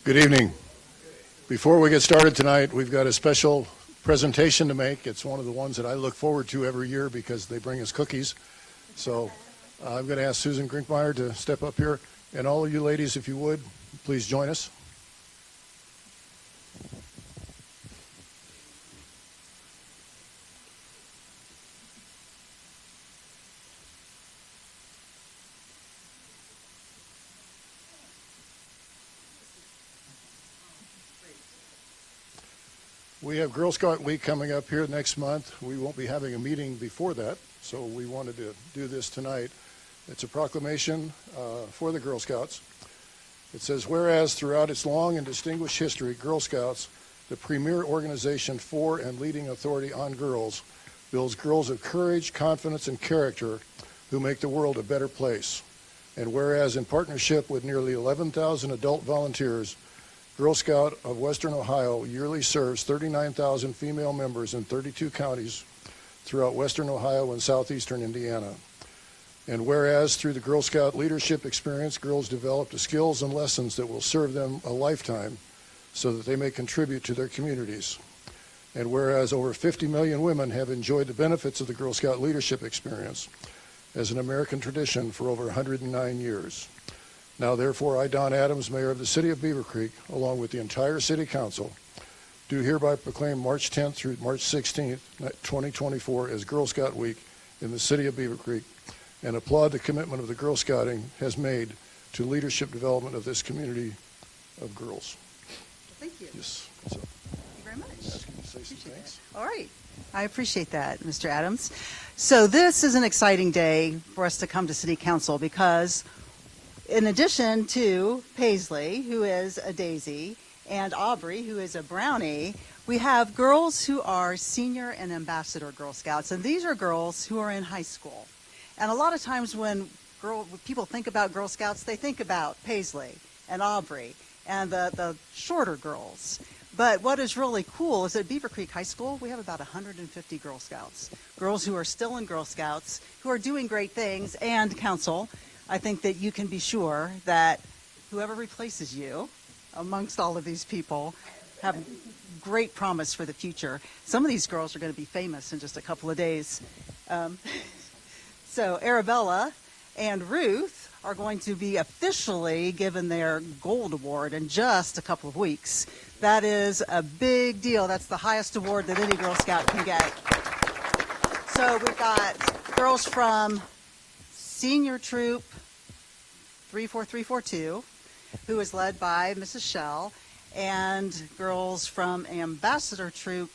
Good evening. Before we get started tonight, we've got a special presentation to make. It's one of the ones that I look forward to every year because they bring us cookies. So I'm going to ask Susan Grinkmeyer to step up here. And all of you ladies, if you would, please join us. We have Girl Scout Week coming up here next month. We won't be having a meeting before that, so we wanted to do this tonight. It's a proclamation for the Girl Scouts. It says, whereas throughout its long and distinguished history, Girl Scouts, the premier organization for and leading authority on girls, builds girls of courage, confidence, and character who make the world a better place. And whereas in partnership with nearly 11,000 adult volunteers, Girl Scout of Western Ohio yearly serves 39,000 female members in 32 counties throughout Western Ohio and southeastern Indiana. And whereas through the Girl Scout leadership experience, girls develop the skills and lessons that will serve them a lifetime so that they may contribute to their communities. And whereas over 50 million women have enjoyed the benefits of the Girl Scout leadership experience as an American tradition for over 109 years. Now, therefore, I, Don Adams, Mayor of the City of Beavercreek, along with the entire City Council, do hereby proclaim March 10th through March 16th, 2024 as Girl Scout Week in the City of Beavercreek and applaud the commitment of the Girl Scouting has made to leadership development of this community of girls. Thank you. Yes. So, Thank you very much. ask you to say some things. All right. I appreciate that, Mr. Adams. So this is an exciting day for us to come to City Council because in addition to Paisley, who is a daisy, and Aubrey, who is a brownie, we have girls who are senior and ambassador Girl Scouts, and these are girls who are in high school. And a lot of times when people think about Girl Scouts, they think about Paisley and Aubrey and the shorter girls. But what is really cool is at Beavercreek High School, we have about 150 Girl Scouts, girls who are still in Girl Scouts, who are doing great things, and council. I think that you can be sure that whoever replaces you amongst all of these people have great promise for the future. Some of these girls are going to be famous in just a couple of days. So Arabella and Ruth are going to be officially given their gold award in just a couple of weeks. That is a big deal. That's the highest award that any Girl Scout can get. So we've got girls from Senior Troop 34342, who is led by Mrs. Shell, and girls from Ambassador Troop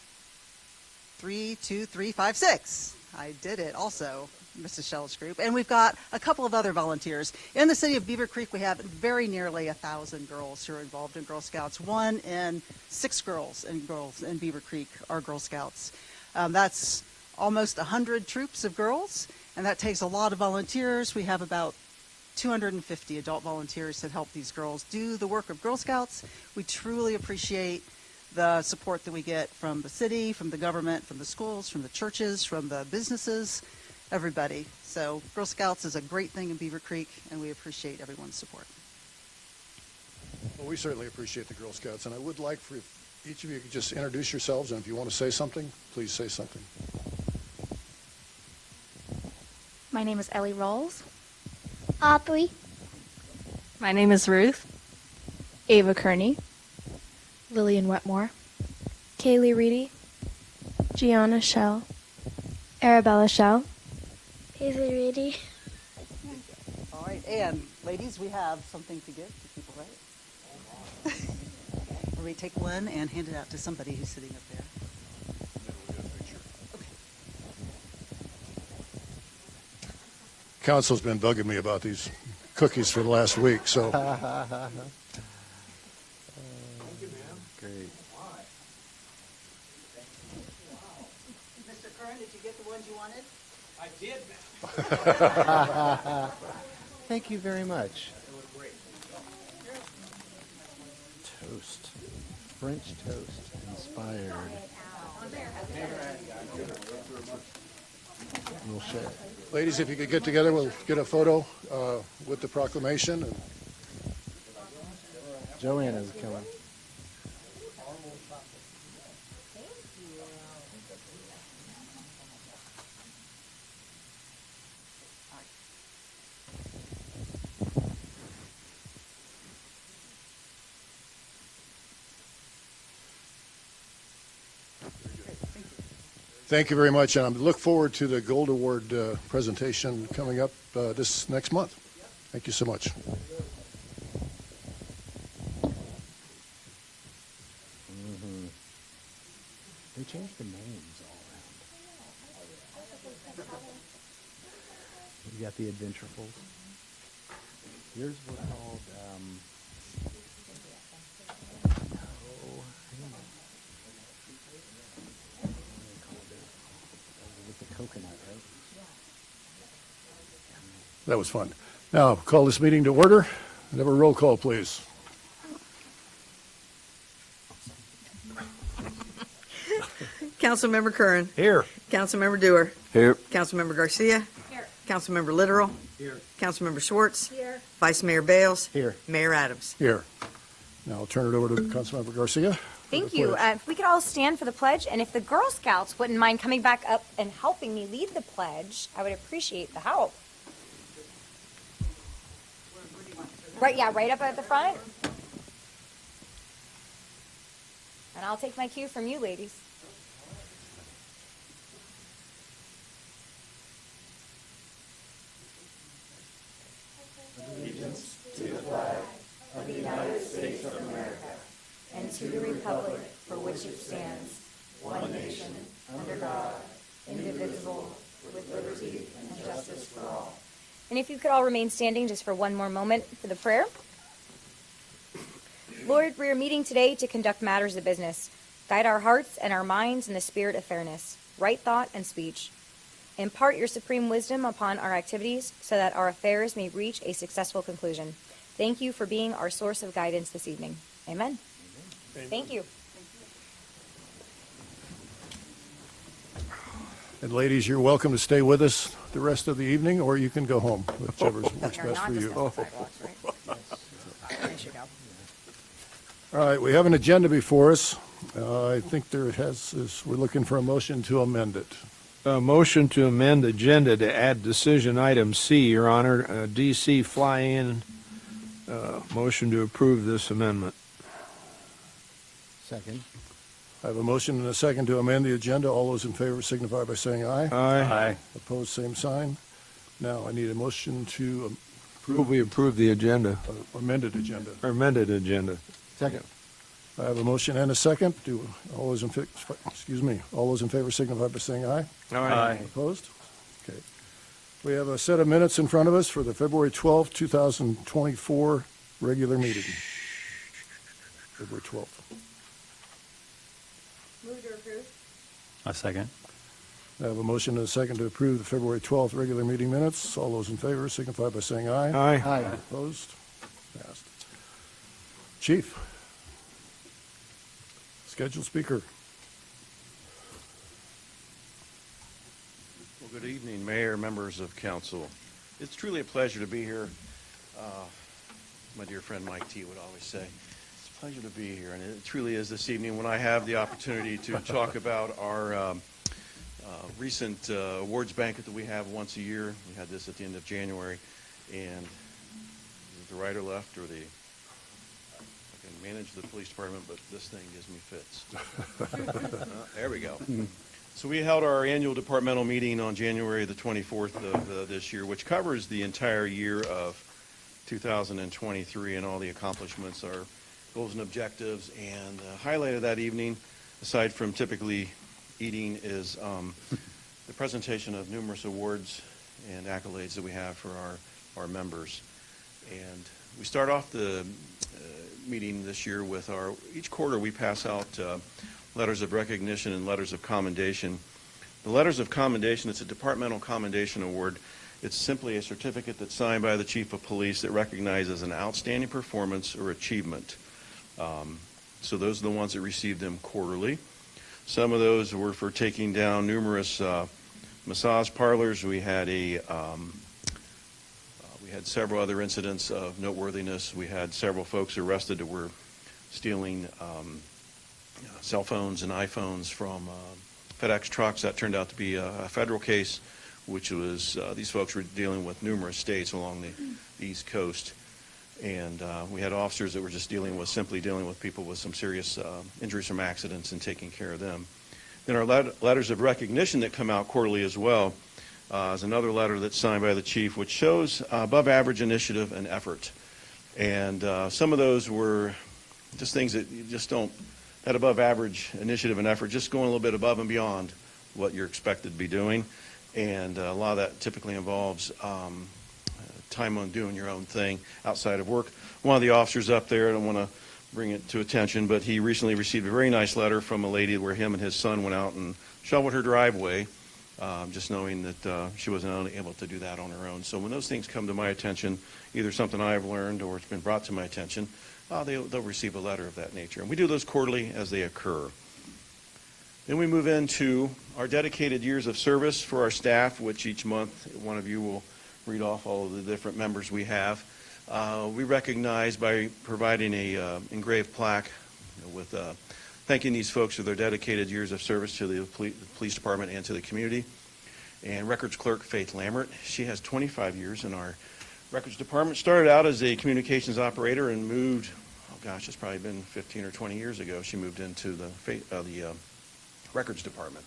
32356. I did it also, Mrs. Shell's group. And we've got a couple of other volunteers. In the city of Beavercreek, we have very nearly 1,000 girls who are involved in Girl Scouts. 1 in 6 girls in Beavercreek are Girl Scouts. That's almost 100 troops of girls, and that takes a lot of volunteers. We have about 250 adult volunteers that help these girls do the work of Girl Scouts. We truly appreciate the support that we get from the city, from the government, from the schools, from the churches, from the businesses, everybody. So Girl Scouts is a great thing in Beavercreek, and we appreciate everyone's support. Well, we certainly appreciate the Girl Scouts, and I would like for each of you to just introduce yourselves, and if you want to say something, please say something. My name is Ellie Rawls. Aubrey. My name is Ruth. Ava Kearney. Lillian Wetmore. Kaylee Reedy. Gianna Shell. Arabella Shell. Paisley Reedy. All right, and ladies, we have something to give to people, right? Where we take one and hand it out to somebody who's sitting up there. Council's been bugging me about these cookies for the last week, so. Great. Mr. Kern, did you get the ones you wanted? I did, ma'am. Thank you very much. It was great. Toast. French toast inspired. We'll share. Ladies, if you could get together, we'll get a photo with the proclamation. And Joanna's coming. Thank you very much, and I look forward to the Gold Award presentation coming up this next month. Thank you so much. They changed the names all around. You got the Adventurefuls. Yours were called, with the coconut, right? That was fun. Now, call this meeting to order. And have a roll call, please. Councilmember Curran. Here. Councilmember Dewar. Here. Councilmember Garcia. Here. Councilmember Literal. Here. Councilmember Schwartz. Here. Vice Mayor Bales. Here. Mayor Adams. Here. Now I'll turn it over to Councilmember Garcia. Thank you. If we could all stand for the pledge, and if the Girl Scouts wouldn't mind coming back up and helping me lead the pledge, I would appreciate the help. Right, yeah, right up at the front. And I'll take my cue from you, ladies. And to the republic for which it stands, one nation, under God, indivisible, with liberty and justice for all. And if you could all remain standing just for one more moment for the prayer. Lord, we are meeting today to conduct matters of business. Guide our hearts and our minds in the spirit of fairness, right thought and speech. Impart your supreme wisdom upon our activities so that our affairs may reach a successful conclusion. Thank you for being our source of guidance this evening. Amen. Thank you. And ladies, you're welcome to stay with us the rest of the evening, or you can go home, whichever works You're best not for you. discussing sidewalks, right? There you go. All right, we have an agenda before us. I think we're looking for a motion to amend it. Motion to amend agenda to add decision item C, Your Honor, DC fly-in. Motion to approve this amendment. Second. I have a motion and a second to amend the agenda. All those in favor signify by saying aye. Aye. Opposed, same sign. Now, I need a motion to We approve the agenda, amended agenda. or amended agenda. Second. I have a motion and a second. All those in favor signify by saying aye. Aye. Opposed? Okay. We have a set of minutes in front of us for the February 12th, 2024 regular meeting. February 12th. Move to approve. A second. I have a motion and a second to approve the February 12th regular meeting minutes. All those in favor signify by saying aye. Aye. Aye. Opposed? Passed. Chief. Scheduled speaker. Well, good evening, Mayor, members of council. It's truly a pleasure to be here. My dear friend Mike T. would always say, it's a pleasure to be here, and it truly is this evening when I have the opportunity to talk about our recent awards banquet that we have once a year. We had this at the end of January, and is it the right or left or the... I can manage the police department, but this thing gives me fits. There we go. So we held our annual departmental meeting on January the 24th of this year, which covers the entire year of 2023 and all the accomplishments, our goals and objectives. And the highlight of that evening, aside from typically eating, is the presentation of numerous awards and accolades that we have for our members. And we start off the meeting this year with each quarter we pass out letters of recognition and letters of commendation. The letters of commendation, it's a departmental commendation award. It's simply a certificate that's signed by the chief of police that recognizes an outstanding performance or achievement. So those are the ones that receive them quarterly. Some of those were for taking down numerous massage parlors. We had We had several other incidents of noteworthiness. We had several folks arrested that were stealing cell phones and iPhones from FedEx trucks. That turned out to be a federal case, which was these folks were dealing with numerous states along the East Coast. And we had officers that were just simply dealing with people with some serious injuries from accidents and taking care of them. Then our letters of recognition that come out quarterly as well is another letter that's signed by the chief, which shows above average initiative and effort. And some of those were just things that you just don't, that above average initiative and effort, just going a little bit above and beyond what you're expected to be doing. And a lot of that typically involves time on doing your own thing outside of work. One of the officers up there, I don't want to bring it to attention, but he recently received a very nice letter from a lady where him and his son went out and shoveled her driveway, just knowing that she wasn't able to do that on her own. So when those things come to my attention, either something I've learned or it's been brought to my attention, they'll receive a letter of that nature. And we do those quarterly as they occur. Then we move into our dedicated years of service for our staff, which each month one of you will read off all of the different members we have. We recognize by providing a engraved plaque with thanking these folks for their dedicated years of service to the police department and to the community. And records clerk Faith Lambert, she has 25 years in our records department. Started out as a communications operator and moved, it's probably been 15 or 20 years ago, she moved into the records department.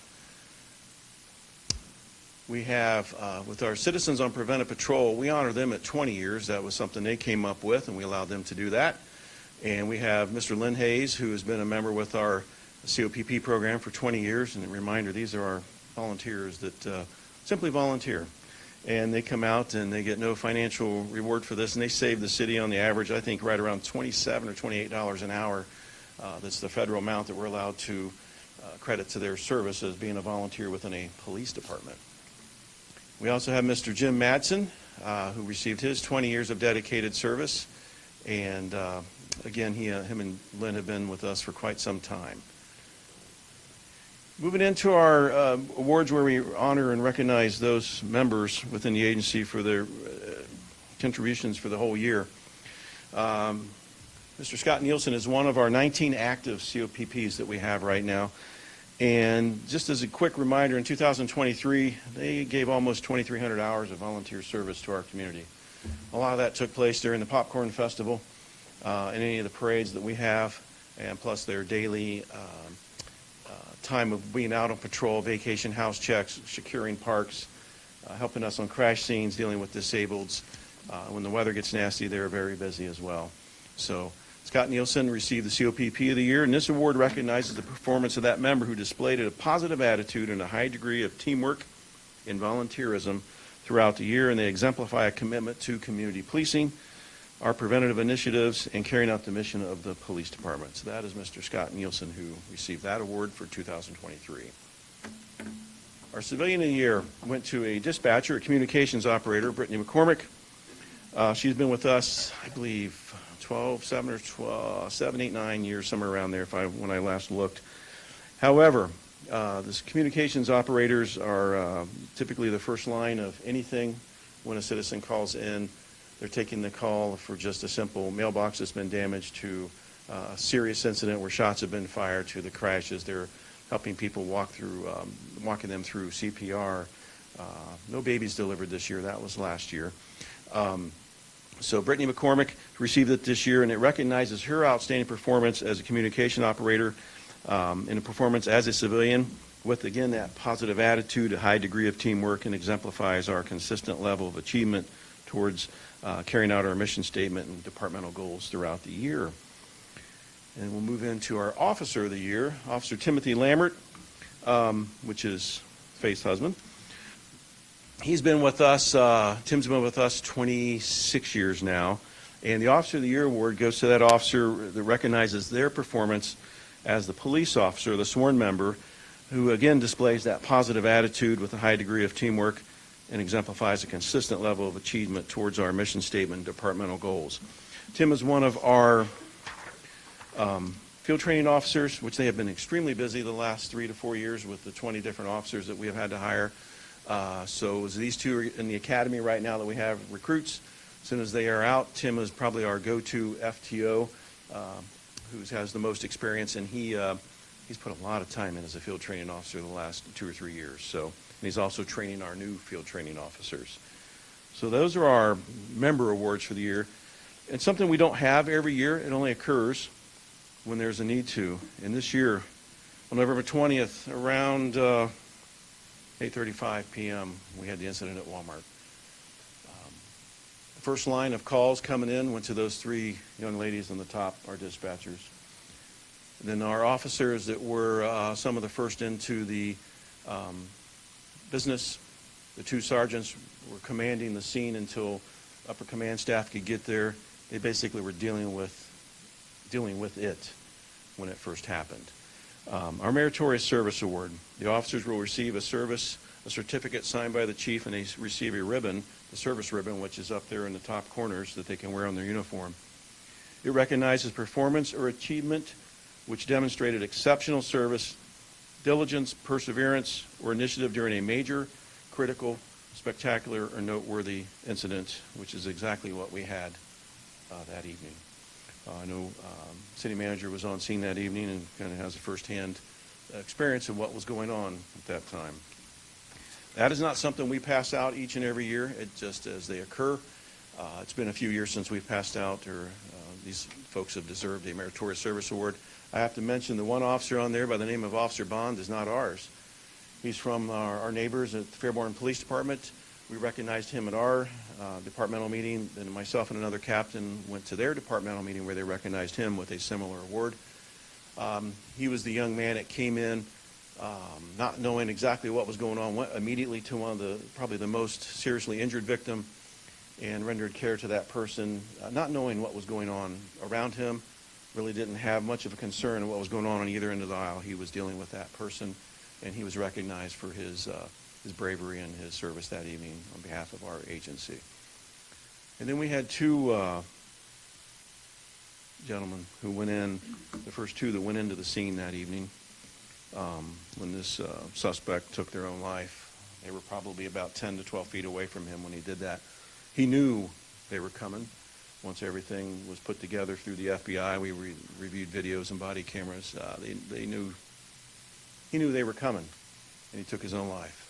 We have, with our citizens on preventive patrol, we honor them at 20 years. That was something they came up with, and we allowed them to do that. And we have Mr. Lynn Hayes, who has been a member with our COPP program for 20 years. And a reminder, these are our volunteers that simply volunteer. And they come out and they get no financial reward for this, and they save the city on the average, I think, right around $27 or $28 an hour. That's the federal amount that we're allowed to credit to their service as being a volunteer within a police department. We also have Mr. Jim Madsen, who received his 20 years of dedicated service. And again, him and Lynn have been with us for quite some time. Moving into our awards where we honor and recognize those members within the agency for their contributions for the whole year. Mr. Scott Nielsen is one of our 19 active COPPs that we have right now. And just as a quick reminder, in 2023, they gave almost 2,300 hours of volunteer service to our community. A lot of that took place during the Popcorn Festival and any of the parades that we have, and plus their daily time of being out on patrol, vacation house checks, securing parks, helping us on crash scenes, dealing with disableds. When the weather gets nasty, they're very busy as well. So Scott Nielsen received the COPP of the Year, and this award recognizes the performance of that member who displayed a positive attitude and a high degree of teamwork and volunteerism throughout the year, and they exemplify a commitment to community policing, our preventative initiatives, and carrying out the mission of the police department. So that is Mr. Scott Nielsen, who received that award for 2023. Our civilian of the year went to a dispatcher, a communications operator, Brittany McCormick. She's been with us, I believe, 7, 8, 9 years, somewhere around there when I last looked. However, the communications operators are typically the first line of anything when a citizen calls in. They're taking the call for just a simple mailbox that's been damaged to a serious incident where shots have been fired to the crashes. They're helping people walking them through CPR. No babies delivered this year. That was last year. So Brittany McCormick received it this year, and it recognizes her outstanding performance as a communication operator and a performance as a civilian with, again, that positive attitude, a high degree of teamwork, and exemplifies our consistent level of achievement towards carrying out our mission statement and departmental goals throughout the year. And we'll move into our Officer of the Year, Officer Timothy Lambert, which is Faith's husband. He's been with us, Tim's been with us 26 years now, and the Officer of the Year award goes to that officer that recognizes their performance as the police officer, the sworn member, who again displays that positive attitude with a high degree of teamwork and exemplifies a consistent level of achievement towards our mission statement and departmental goals. Tim is one of our field training officers, which they have been extremely busy the last 3 to 4 years with the 20 different officers that we have had to hire. So these two are in the academy right now that we have recruits. As soon as they are out, Tim is probably our go-to FTO, who has the most experience, and he's put a lot of time in as a field training officer the last 2 or 3 years. So, and he's also training our new field training officers. So those are our member awards for the year. And something we don't have every year, it only occurs when there's a need to. And this year, on November 20th, around 8:35 p.m., we had the incident at Walmart. The first line of calls coming in went to those 3 young ladies on the top, our dispatchers. Then our officers that were some of the first into the business, the 2 sergeants were commanding the scene until upper command staff could get there. They basically were dealing with it when it first happened. Our Meritorious Service Award, the officers will receive a certificate signed by the chief, and they receive a ribbon, the service ribbon, which is up there in the top corners that they can wear on their uniform. It recognizes performance or achievement which demonstrated exceptional service, diligence, perseverance, or initiative during a major, critical, spectacular, or noteworthy incident, which is exactly what we had that evening. I know city manager was on scene that evening and kind of has a firsthand experience of what was going on at that time. That is not something we pass out each and every year. It just as they occur. It's been a few years since we've passed out, or these folks have deserved a Meritorious Service Award. I have to mention the one officer on there by the name of Officer Bond is not ours. He's from our neighbors at the Fairborn Police Department. We recognized him at our departmental meeting. Then myself and another captain went to their departmental meeting where they recognized him with a similar award. He was the young man that came in not knowing exactly what was going on, went immediately to one of the, probably the most seriously injured victim, and rendered care to that person, not knowing what was going on around him, really didn't have much of a concern of what was going on either end of the aisle. He was dealing with that person, and he was recognized for his bravery and his service that evening on behalf of our agency. And then we had 2 gentlemen who went in, the first 2 that went into the scene that evening when this suspect took their own life. They were probably about 10 to 12 feet away from him when he did that. He knew they were coming. Once everything was put together through the FBI, we reviewed videos and body cameras. He knew they were coming, and he took his own life.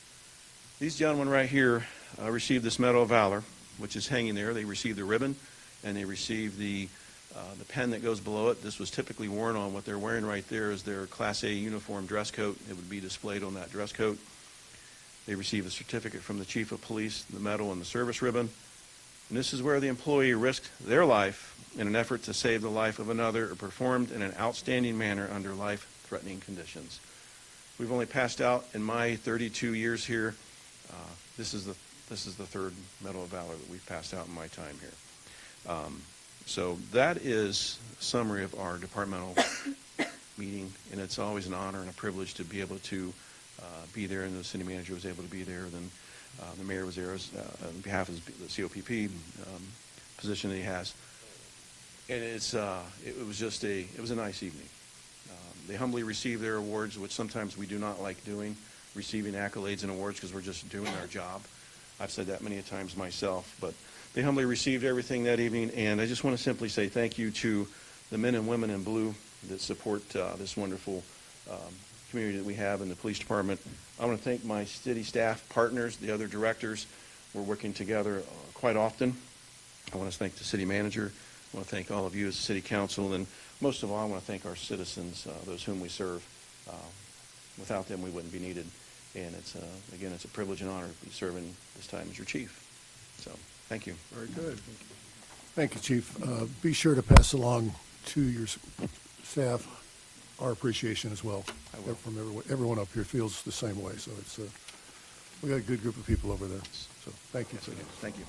These gentlemen right here received this Medal of Valor, which is hanging there. They received the ribbon, and they received the pen that goes below it. This was typically worn on. What they're wearing right there is their Class A uniform dress coat. It would be displayed on that dress coat. They received a certificate from the Chief of Police, the medal, and the service ribbon. And this is where the employee risked their life in an effort to save the life of another, or performed in an outstanding manner under life-threatening conditions. We've only passed out, in my 32 years here, this is the 3rd Medal of Valor that we've passed out in my time here. So that is a summary of our departmental meeting, and it's always an honor and a privilege to be able to be there, and the city manager was able to be there. Then the mayor was there on behalf of the COPP position that he has. And it was a nice evening. They humbly received their awards, which sometimes we do not like doing, receiving accolades and awards, because we're just doing our job. I've said that many times myself, but they humbly received everything that evening, and I just want to simply say thank you to the men and women in blue that support this wonderful community that we have in the police department. I want to thank my city staff partners, the other directors. We're working together quite often. I want to thank the city manager. I want to thank all of you as city council, and most of all, I want to thank our citizens, those whom we serve. Without them, we wouldn't be needed. And again, it's a privilege and honor to be serving this time as your chief. So, thank you. Very good. Thank you, Chief. Be sure to pass along to your staff our appreciation as well. I will. From everyone up here feels the same way. So we got a good group of people over there. So thank you. Yes, we do. Thank you.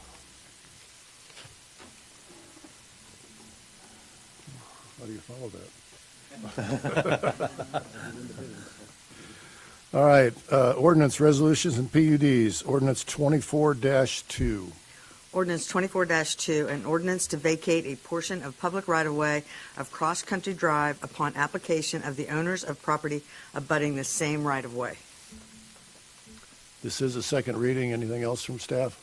How do you follow that? All right. Ordinance, resolutions, and PUDs. Ordinance 24-2. Ordinance 24-2, an ordinance to vacate a portion of public right-of-way of Cross Country Drive upon application of the owners of property abutting the same right-of-way. This is a second reading. Anything else from staff?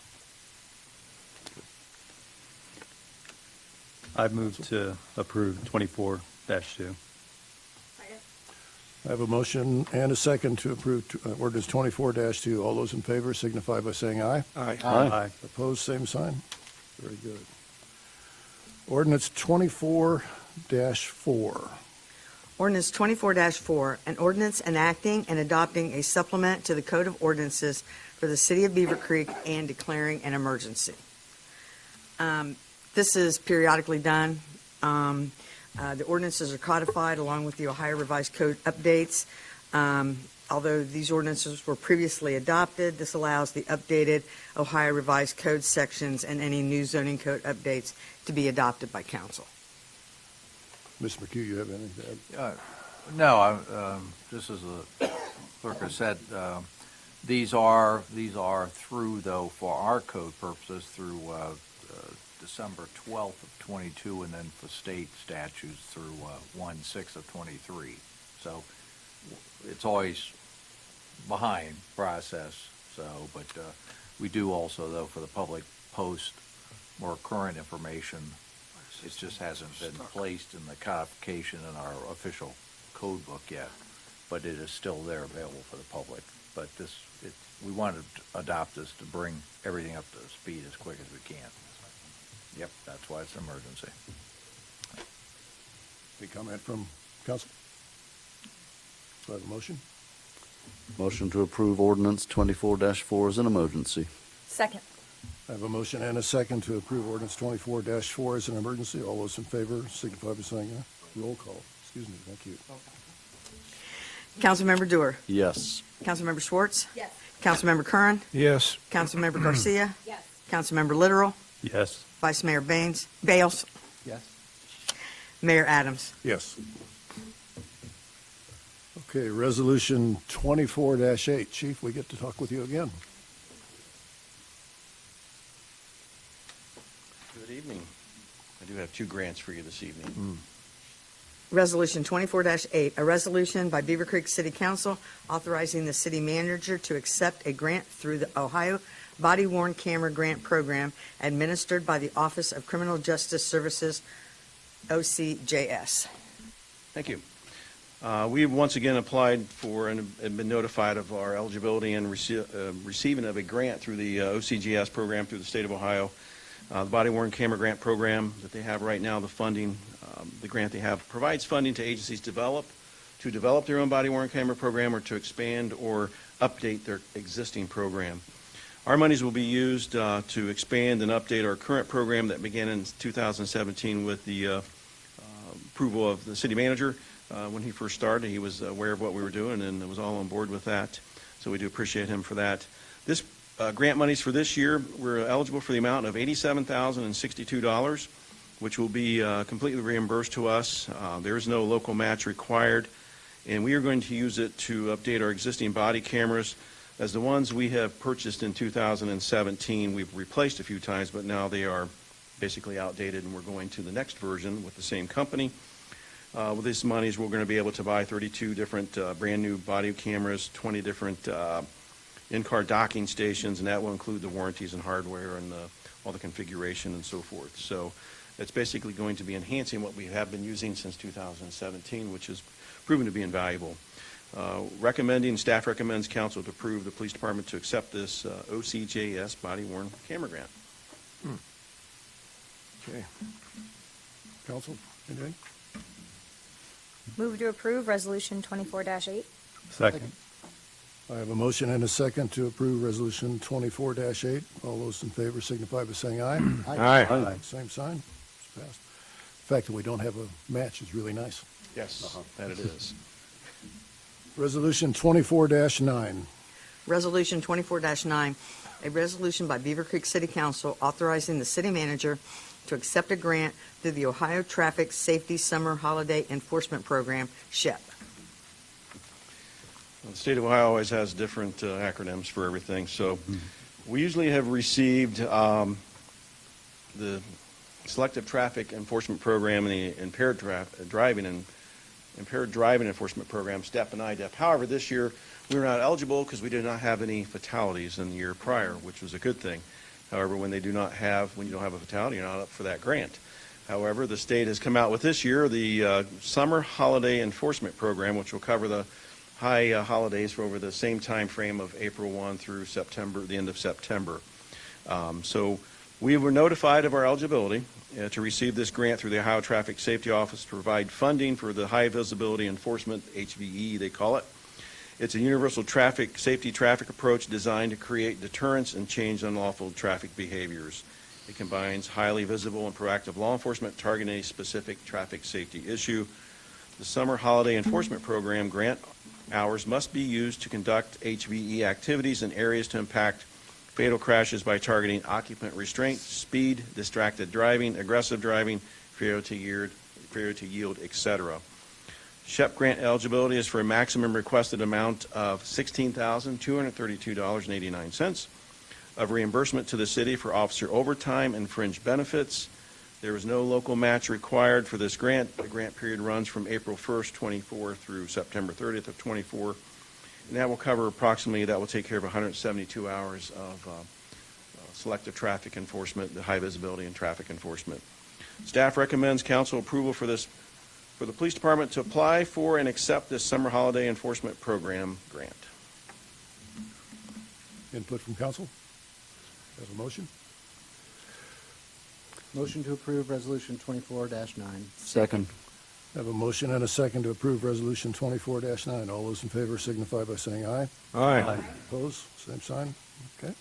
I move to approve 24-2. I have a motion and a second to approve ordinance 24-2. All those in favor signify by saying aye. Aye. Opposed, same sign. Very good. Ordinance 24-4. Ordinance 24-4, an ordinance enacting and adopting a supplement to the Code of Ordinances for the City of Beavercreek and declaring an emergency. This is periodically done. The ordinances are codified along with the Ohio Revised Code updates. Although these ordinances were previously adopted, this allows the updated Ohio Revised Code sections and any new zoning code updates to be adopted by council. Ms. McHugh, you have anything to add? No, just as the clerk has said, these are through, though, for our code purposes, through December 12th of 22, and then for state statutes through 1/6 of 23. So it's always behind process. So, but we do also, though, for the public, post more current information. It just hasn't been placed in the codification in our official code book yet, but it is still there available for the public. But we want to adopt this to bring everything up to speed as quick as we can. Yep, that's why it's an emergency. Any comment from council? Do I have a motion? Motion to approve ordinance 24-4 as an emergency. Second. I have a motion and a second to approve ordinance 24-4 as an emergency. All those in favor signify by saying aye. Roll call. Excuse me. Thank you. Councilmember Dewar. Yes. Councilmember Schwartz. Yes. Councilmember Curran. Yes. Councilmember Garcia. Yes. Councilmember Literal. Yes. Vice Mayor Bales. Yes. Mayor Adams. Yes. Okay, resolution 24-8. Chief, we get to talk with you again. Good evening. I do have two grants for you this evening. Resolution 24-8, a resolution by Beavercreek City Council authorizing the city manager to accept a grant through the Ohio Body-Worn Camera Grant Program administered by the Office of Criminal Justice Services, OCJS. Thank you. We have once again applied for and have been notified of our eligibility and receiving of a grant through the OCGS program through the state of Ohio. The body-worn camera grant program that they have right now, the funding, the grant they have provides funding to agencies to develop their own body-worn camera program or to expand or update their existing program. Our monies will be used to expand and update our current program that began in 2017 with the approval of the city manager. When he first started, he was aware of what we were doing and was all on board with that. So we do appreciate him for that. This grant monies for this year, we're eligible for the amount of $87,062, which will be completely reimbursed to us. There is no local match required, and we are going to use it to update our existing body cameras. As the ones we have purchased in 2017, we've replaced a few times, but now they are basically outdated, and we're going to the next version with the same company. With these monies, we're going to be able to buy 32 different brand new body cameras, 20 different in-car docking stations, and that will include the warranties and hardware and all the configuration and so forth. So it's basically going to be enhancing what we have been using since 2017, which has proven to be invaluable. Staff recommends council to approve the police department to accept this OCJS body-worn camera grant. Okay. Council, anything? Move to approve Resolution 24-8. Second. I have a motion and a second to approve resolution 24-8. All those in favor signify by saying aye. Aye. Same sign. It's passed. The fact that we don't have a match is really nice. Yes, that it is. Resolution 24-9. Resolution 24-9, a resolution by Beavercreek City Council authorizing the city manager to accept a grant through the Ohio Traffic Safety Summer Holiday Enforcement Program, SHEP. The state of Ohio always has different acronyms for everything. So we usually have received the Selective Traffic Enforcement Program and the Impaired Driving Enforcement Program, STEP and IDEP. However, this year we were not eligible because we did not have any fatalities in the year prior, which was a good thing. However, when you don't have a fatality, you're not up for that grant. However, the state has come out with this year the Summer Holiday Enforcement Program, which will cover the high holidays for over the same time frame of April 1 through September, the end of September. So we were notified of our eligibility to receive this grant through the Ohio Traffic Safety Office to provide funding for the High Visibility Enforcement, HVE they call it. It's a universal safety traffic approach designed to create deterrence and change unlawful traffic behaviors. It combines highly visible and proactive law enforcement targeting a specific traffic safety issue. The Summer Holiday Enforcement Program grant hours must be used to conduct HVE activities in areas to impact fatal crashes by targeting occupant restraint, speed, distracted driving, aggressive driving, failure to yield, etc. SHEP grant eligibility is for a maximum requested amount of $16,232.89 of reimbursement to the city for officer overtime and fringe benefits. There is no local match required for this grant. The grant period runs from April 1st, 24 through September 30th of 24. And that will cover that will take care of 172 hours of selective traffic enforcement, the high visibility and traffic enforcement. Staff recommends council approval for the police department to apply for and accept this Summer Holiday Enforcement Program grant. Input from council? Have a motion? Motion to approve Resolution 24-9. Second. Have a motion and a second to approve Resolution 24-9. All those in favor signify by saying aye. Aye. Opposed? Same sign. Okay.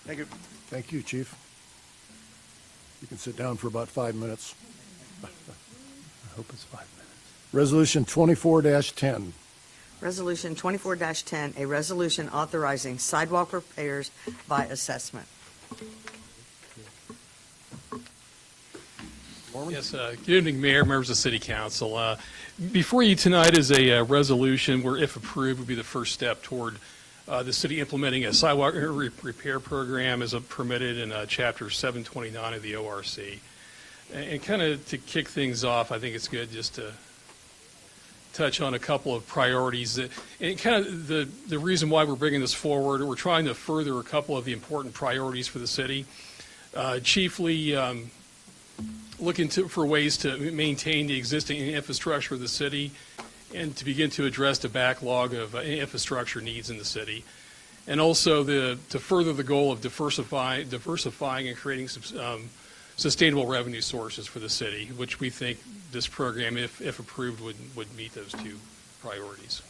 Thank you. Thank you, Chief. You can sit down for about 5 minutes. I hope it's 5 minutes. Resolution 24-10. Resolution 24-10, a resolution authorizing sidewalk repairs by assessment. Yes, good evening, Mayor, members of City Council. Before you tonight is a resolution where, if approved, would be the first step toward the city implementing a sidewalk repair program as permitted in Chapter 729 of the ORC. And kind of to kick things off, I think it's good just to touch on a couple of priorities. And kind of the reason why we're bringing this forward, we're trying to further a couple of the important priorities for the city, chiefly looking for ways to maintain the existing infrastructure of the city and to begin to address the backlog of infrastructure needs in the city. And also to further the goal of diversifying and creating sustainable revenue sources for the city, which we think this program, if approved, would meet those two priorities.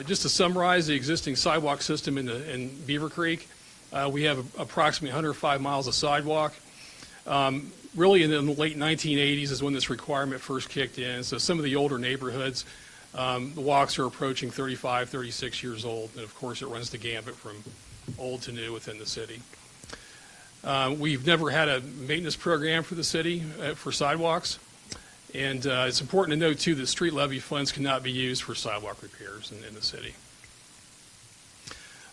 Just to summarize the existing sidewalk system in Beavercreek, we have approximately 105 miles of sidewalk. Really in the late 1980s is when this requirement first kicked in. So some of the older neighborhoods, the walks are approaching 35, 36 years old. And of course it runs the gambit from old to new within the city. We've never had a maintenance program for the city for sidewalks. And it's important to note too that street levy funds cannot be used for sidewalk repairs in the city.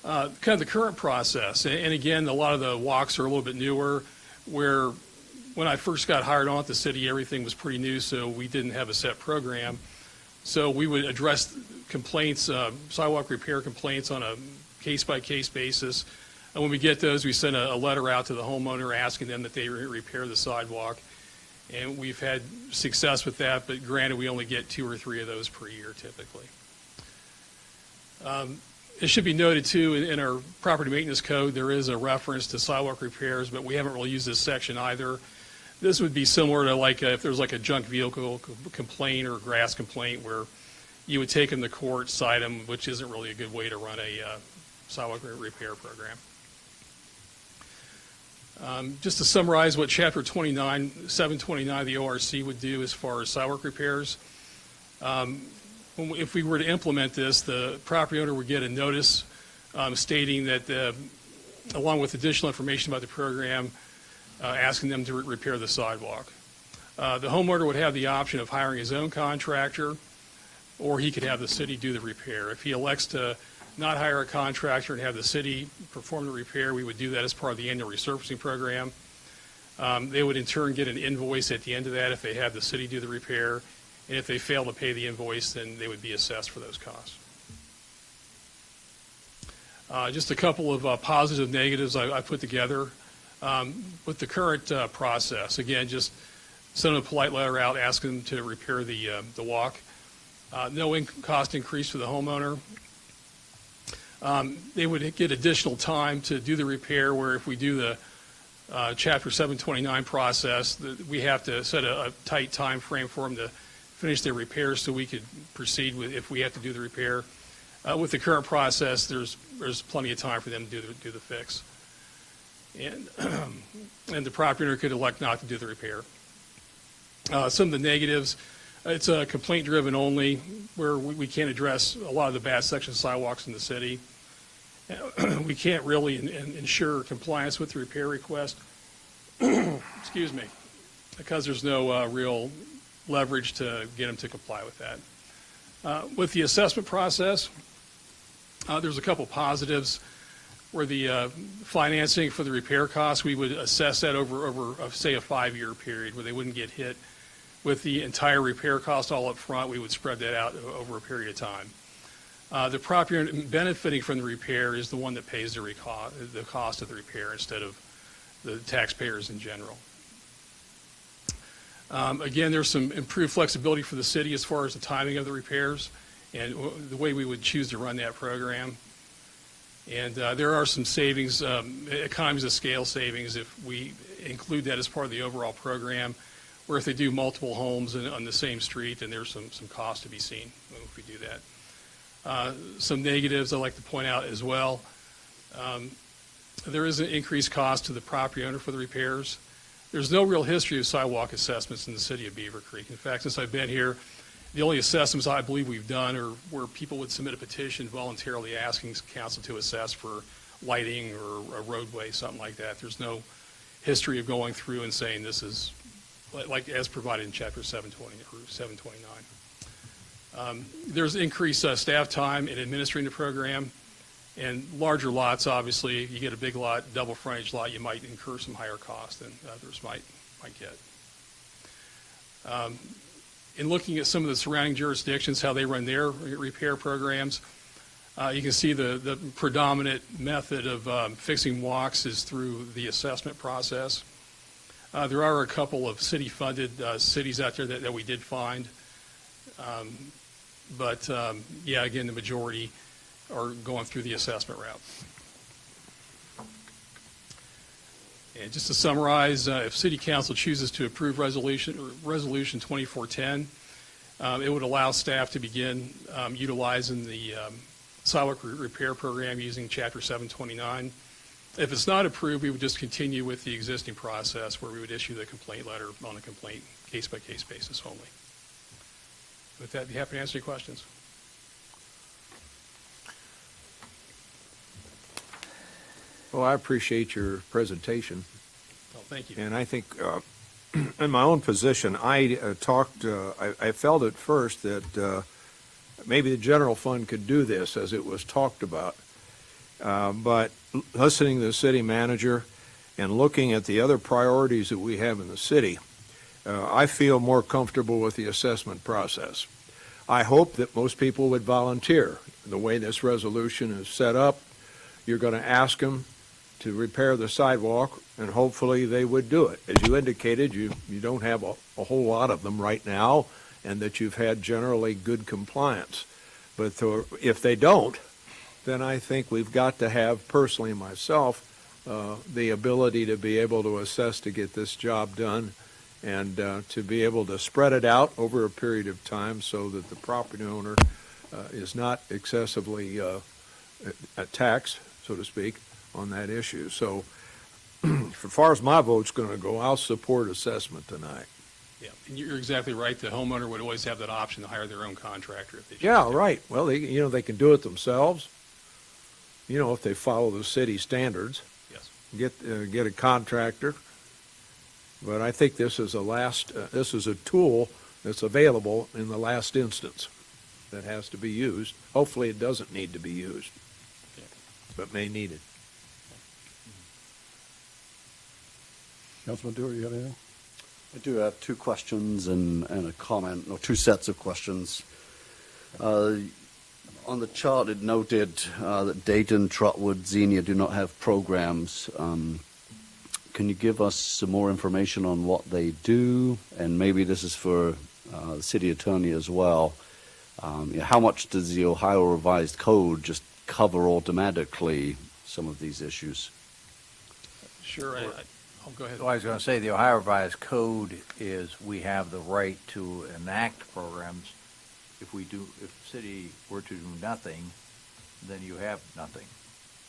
Kind of the current process, and again, a lot of the walks are a little bit newer, where when I first got hired on at the city, everything was pretty new, so we didn't have a set program. So we would address complaints, sidewalk repair complaints on a case-by-case basis. And when we get those, we send a letter out to the homeowner asking them that they repair the sidewalk. And we've had success with that, but granted, we only get 2 or 3 of those per year typically. It should be noted, too, in our property maintenance code, there is a reference to sidewalk repairs, but we haven't really used this section either. This would be similar to if there's a junk vehicle complaint or grass complaint where you would take them to court, cite them, which isn't really a good way to run a sidewalk repair program. Just to summarize what Chapter 729 of the ORC would do as far as sidewalk repairs, if we were to implement this, the property owner would get a notice stating that, along with additional information about the program, asking them to repair the sidewalk. The homeowner would have the option of hiring his own contractor, or he could have the city do the repair. If he elects to not hire a contractor and have the city perform the repair, we would do that as part of the annual resurfacing program. They would in turn get an invoice at the end of that if they have the city do the repair. And if they fail to pay the invoice, then they would be assessed for those costs. Just a couple of positive negatives I put together. With the current process, again, just sent them a polite letter out asking them to repair the walk. No cost increase for the homeowner. They would get additional time to do the repair, where if we do the Chapter 729 process, we have to set a tight time frame for them to finish their repairs so we could proceed with if we have to do the repair. With the current process, there's plenty of time for them to do the fix. And, and the property owner could elect not to do the repair. Some of the negatives, it's complaint driven only, where we can't address a lot of the bad section sidewalks in the city. We can't really ensure compliance with the repair request, excuse me, because there's no real leverage to get them to comply with that. With the assessment process, there's a couple positives where the financing for the repair costs, we would assess that over say, a 5-year period where they wouldn't get hit with the entire repair cost all up front. We would spread that out over a period of time. The property owner benefiting from the repair is the one that pays the cost of the repair instead of the taxpayers in general. Again, there's some improved flexibility for the city as far as the timing of the repairs and the way we would choose to run that program. And there are some savings, economies of scale savings if we include that as part of the overall program, where if they do multiple homes on the same street, then there's some cost to be seen if we do that. Some negatives I'd like to point out as well. There is an increased cost to the property owner for the repairs. There's no real history of sidewalk assessments in the city of Beavercreek. In fact, since I've been here, the only assessments I believe we've done are where people would submit a petition voluntarily asking council to assess for lighting or a roadway, something like that. There's no history of going through and saying this is like as provided in Chapter 720 or 729. There's increased staff time in administering the program, and larger lots, obviously, if you get a big lot, double frontage lot, you might incur some higher costs than others might get. In looking at some of the surrounding jurisdictions, how they run their repair programs, you can see the predominant method of fixing walks is through the assessment process. There are a couple of city-funded cities out there that we did find. But yeah, again, the majority are going through the assessment route. And just to summarize, if City Council chooses to approve Resolution 2410, it would allow staff to begin utilizing the sidewalk repair program using Chapter 729. If it's not approved, we would just continue with the existing process where we would issue the complaint letter on a complaint case-by-case basis only. With that, be happy to answer your questions. Well, I appreciate your presentation. Well, thank you. And I think in my own position, I felt at first that maybe the general fund could do this as it was talked about. But listening to the city manager and looking at the other priorities that we have in the city, I feel more comfortable with the assessment process. I hope that most people would volunteer. The way this resolution is set up, you're going to ask them to repair the sidewalk, and hopefully they would do it. As you indicated, you don't have a whole lot of them right now, and that you've had generally good compliance. But if they don't, then I think we've got to have, personally myself, the ability to be able to assess to get this job done, and to be able to spread it out over a period of time so that the property owner is not excessively taxed, so to speak, on that issue. So as far as my vote's going to go, I'll support assessment tonight. Yeah, and you're exactly right. The homeowner would always have that option to hire their own contractor if they choose Yeah, to. right. Well, they can do it themselves, if they follow the city standards. Yes. Get a contractor. But I think this is a tool that's available in the last instance that has to be used. Hopefully it doesn't need to be used, but may need it. Councilman Dewar, you have anything? I do have two questions and a comment, or two sets of questions. On the chart, it noted that Dayton, Trotwood, Xenia do not have programs can you give us some more information on what they do? And maybe this is for the city attorney as well. How much does the Ohio Revised Code just cover automatically some of these issues? Sure, I'll go ahead. So I was going to say, the Ohio Revised Code is we have the right to enact programs. If the city were to do nothing, then you have nothing.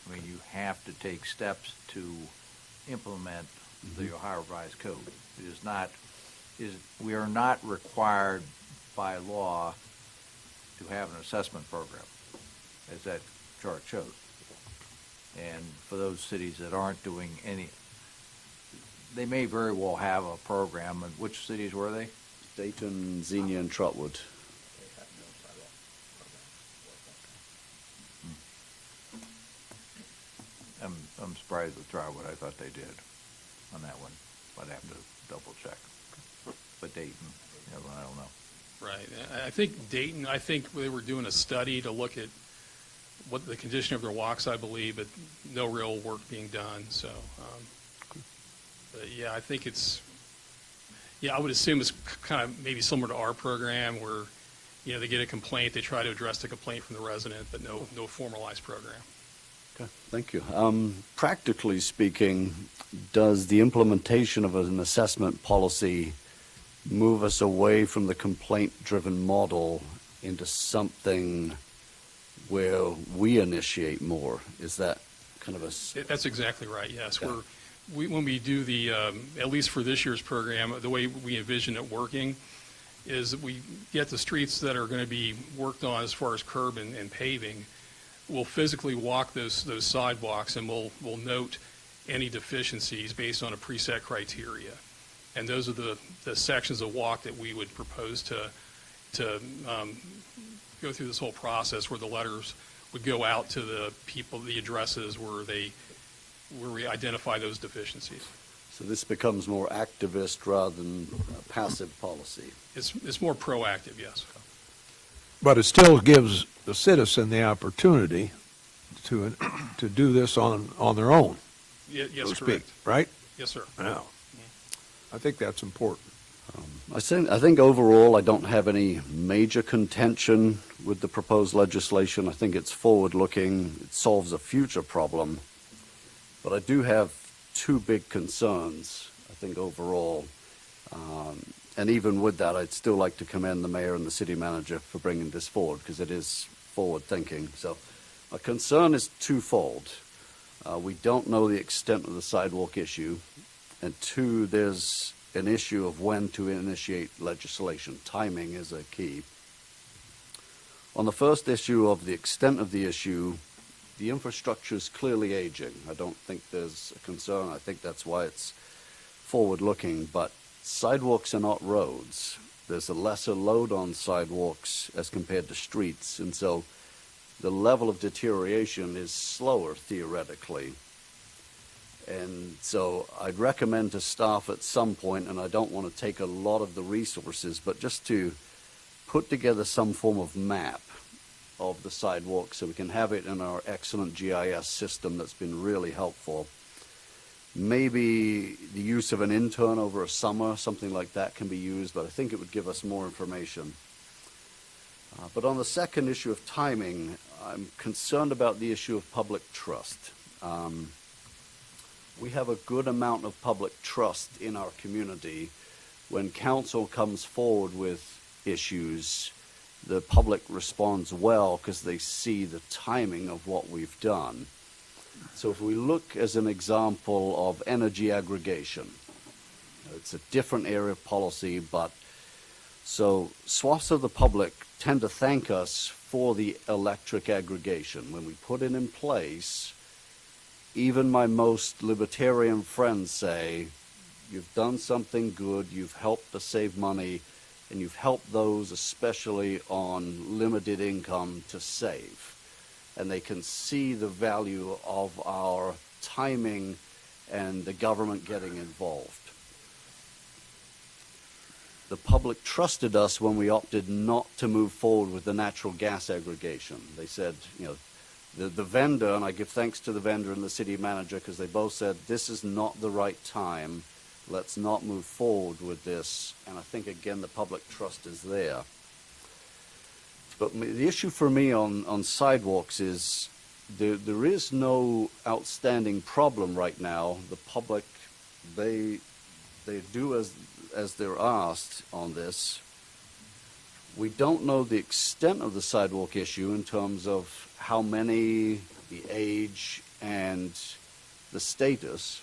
I mean, you have to take steps to implement the Ohio Revised Code. We are not required by law to have an assessment program, as that chart shows. And for those cities that aren't doing any, they may very well have a program. And which cities were they? Dayton, Xenia, and Trotwood. I'm surprised with Trotwood. I thought they did on that one. I'd have to double check. But Dayton, the other one, I don't know. Right. I think Dayton, they were doing a study to look at what the condition of their walks, I believe, but no real work being done. So, but yeah, I think I would assume it's kind of maybe similar to our program where, they get a complaint, they try to address the complaint from the resident, but no formalized program. Okay, thank you. Practically speaking, does the implementation of an assessment policy move us away from the complaint-driven model into something where we initiate more? Is that kind of a... That's exactly right, yes. Yeah. When we do the, at least for this year's program, the way we envision it working is that we get the streets that are going to be worked on as far as curb and paving. We'll physically walk those sidewalks, and we'll note any deficiencies based on a preset criteria. And those are the sections of walk that we would propose to go through this whole process, where the letters would go out to the people, the addresses where we identify those deficiencies. So this becomes more activist rather than a passive policy. It's more proactive, yes. But it still gives the citizen the opportunity to do this on their own, Yes, so to speak, correct. right? Yes, sir. Yeah. I think that's important. I think overall I don't have any major contention with the proposed legislation. I think it's forward-looking. It solves a future problem. But I do have two big concerns, I think, overall. And even with that, I'd still like to commend the mayor and the city manager for bringing this forward, because it is forward-thinking. So my concern is twofold. We don't know the extent of the sidewalk issue. And two, there's an issue of when to initiate legislation. Timing is a key. On the first issue of the extent of the issue, the infrastructure is clearly aging. I don't think there's a concern. I think that's why it's forward-looking. But sidewalks are not roads. There's a lesser load on sidewalks as compared to streets. And so the level of deterioration is slower, theoretically. And so I'd recommend to staff at some point, and I don't want to take a lot of the resources, but just to put together some form of map of the sidewalk so we can have it in our excellent GIS system that's been really helpful. Maybe the use of an intern over a summer, something like that can be used, but I think it would give us more information. But on the second issue of timing, I'm concerned about the issue of public trust. We have a good amount of public trust in our community. When council comes forward with issues, the public responds well because they see the timing of what we've done. So if we look as an example of energy aggregation, it's a different area of policy, but so swaths of the public tend to thank us for the electric aggregation. When we put it in place, even my most libertarian friends say, you've done something good, you've helped to save money, and you've helped those, especially on limited income, to save. And they can see the value of our timing and the government getting involved. The public trusted us when we opted not to move forward with the natural gas aggregation. They said, The vendor, and I give thanks to the vendor and the city manager because they both said this is not the right time. Let's not move forward with this. And I think, again, the public trust is there. But the issue for me on sidewalks is there is no outstanding problem right now. The public, they do as they're asked on this. We don't know the extent of the sidewalk issue in terms of how many, the age, and the status.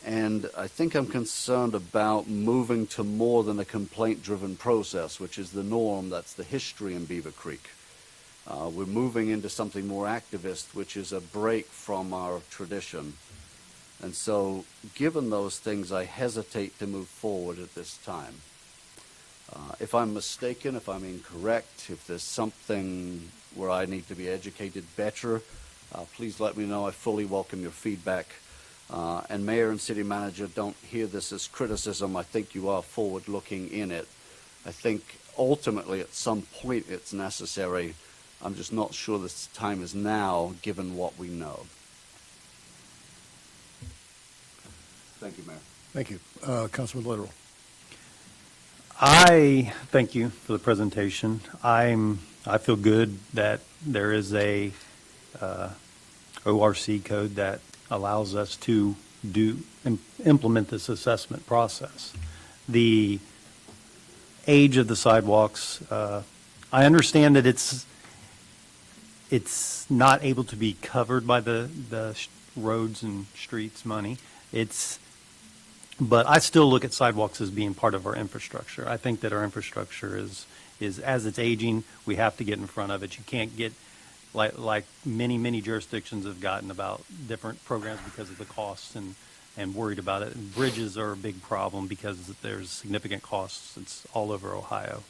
And I think I'm concerned about moving to more than a complaint-driven process, which is the norm, that's the history in Beavercreek. We're moving into something more activist, which is a break from our tradition. And so, given those things, I hesitate to move forward at this time. If I'm mistaken, if I'm incorrect, if there's something where I need to be educated better, please let me know. I fully welcome your feedback. And Mayor and City Manager, don't hear this as criticism. I think you are forward-looking in it. I think ultimately at some point it's necessary. I'm just not sure this time is now, given what we know. Thank you, Mayor. Thank you. Councilman Literal. I thank you for the presentation. I feel good that there is a ORC code that allows us to implement this assessment process. The age of the sidewalks, I understand that it's not able to be covered by the roads and streets money. But I still look at sidewalks as being part of our infrastructure. I think that our infrastructure is as it's aging, we have to get in front of it. You can't get like many jurisdictions have gotten about different programs because of the costs and worried about it. And bridges are a big problem because there's significant costs. It's all over Ohio.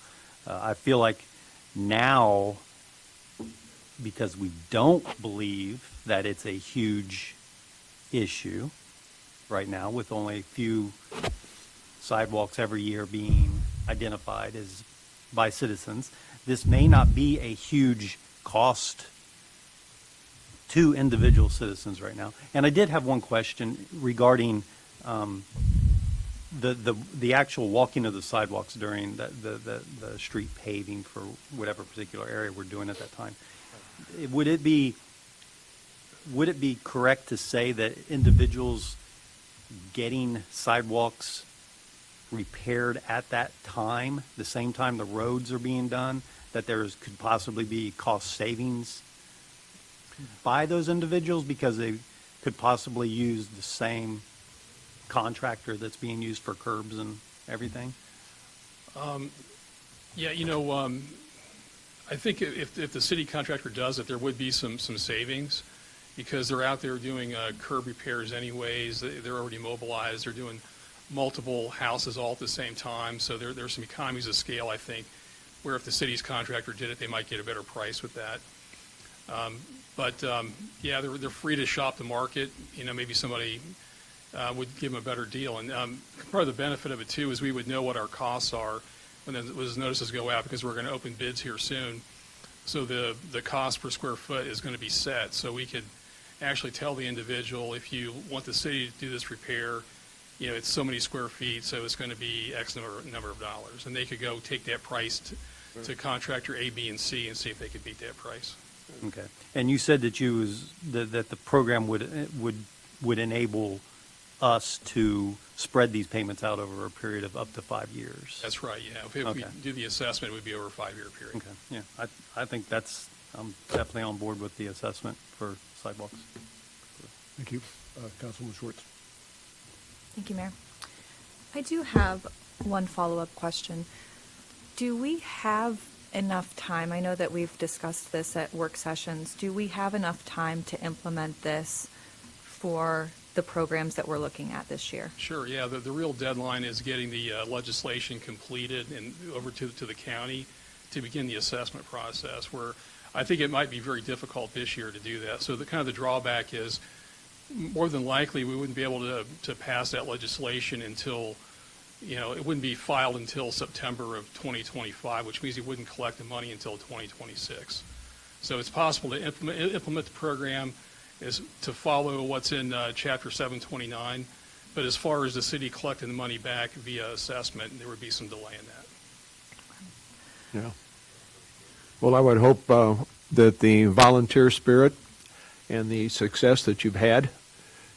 I feel like now, because we don't believe that it's a huge issue right now, with only a few sidewalks every year being identified as by citizens, this may not be a huge cost to individual citizens right now. And I did have one question regarding the actual walking of the sidewalks during the street paving for whatever particular area we're doing at that time. Would it be correct to say that individuals getting sidewalks repaired at that time, the same time the roads are being done, that could possibly be cost savings by those individuals because they could possibly use the same contractor that's being used for curbs and everything? Yeah, I think if the city contractor does it, there would be some savings because they're out there doing curb repairs anyways. They're already mobilized. They're doing multiple houses all at the same time. So there's some economies of scale, I think, where if the city's contractor did it, they might get a better price with that. Yeah, they're free to shop the market. Maybe somebody would give them a better deal. And part of the benefit of it, too, is we would know what our costs are when those notices go out because we're going to open bids here soon. So the cost per square foot is going to be set. So we could actually tell the individual, if you want the city to do this repair, it's so many square feet, so it's going to be X number of dollars. And they could go take that price to contractor A, B, and C and see if they could beat that price. Okay. And you said that that the program would enable us to spread these payments out over a period of up to 5 years. That's right, yeah. If we do the assessment, it would be over a 5-year period. Okay, yeah. I think I'm definitely on board with the assessment for sidewalks. Thank you. Councilwoman Schwartz. Thank you, Mayor. I do have one follow-up question. Do we have enough time? I know that we've discussed this at work sessions. Do we have enough time to implement this for the programs that we're looking at this year? Sure, yeah. The real deadline is getting the legislation completed and over to the county to begin the assessment process, where I think it might be very difficult this year to do that. So the drawback is more than likely we wouldn't be able to pass that legislation until, it wouldn't be filed until September of 2025, which means you wouldn't collect the money until 2026. So it's possible to implement the program is to follow what's in Chapter 729, but as far as the city collecting the money back via assessment, there would be some delay in that. Yeah. Well, I would hope that the volunteer spirit and the success that you've had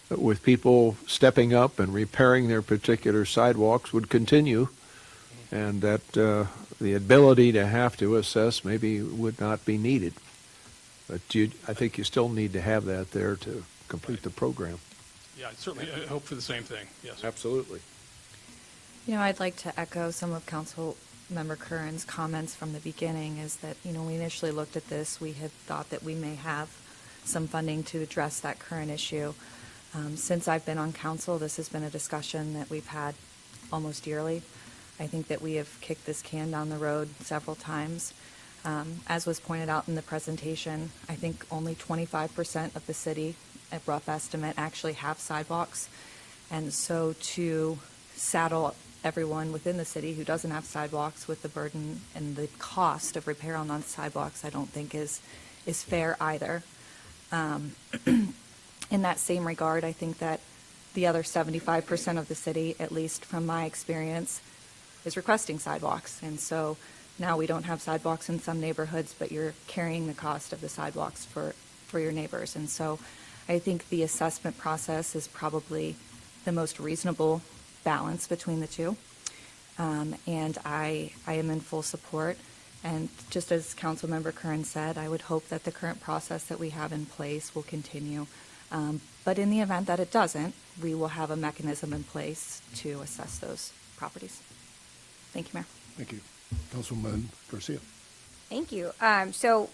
with people stepping up and repairing their particular sidewalks would continue, and that the ability to have to assess maybe would not be needed. But I think you still need to have that there to complete the program. Yeah, certainly I hope for the same thing, yes. Absolutely. You know, I'd like to echo some of Council Member Curran's comments from the beginning, is that, you know, we initially looked at this, we had thought that we may have some funding to address that current issue. Since I've been on council, this has been a discussion that we've had almost yearly. I think that we have kicked this can down the road several times. As was pointed out in the presentation, I think only 25% of the city, at rough estimate, actually have sidewalks. And so to saddle everyone within the city who doesn't have sidewalks with the burden and the cost of repair on those sidewalks, I don't think is fair either. In that same regard, I think that the other 75% of the city, at least from my experience, is requesting sidewalks. And so now we don't have sidewalks in some neighborhoods, but you're carrying the cost of the sidewalks for your neighbors. And so I think the assessment process is probably the most reasonable balance between the two. And I am in full support. And just as Councilmember Curran said, I would hope that the current process that we have in place will continue. But in the event that it doesn't, we will have a mechanism in place to assess those properties. Thank you, Mayor. Thank you. Councilwoman Garcia. Thank you. So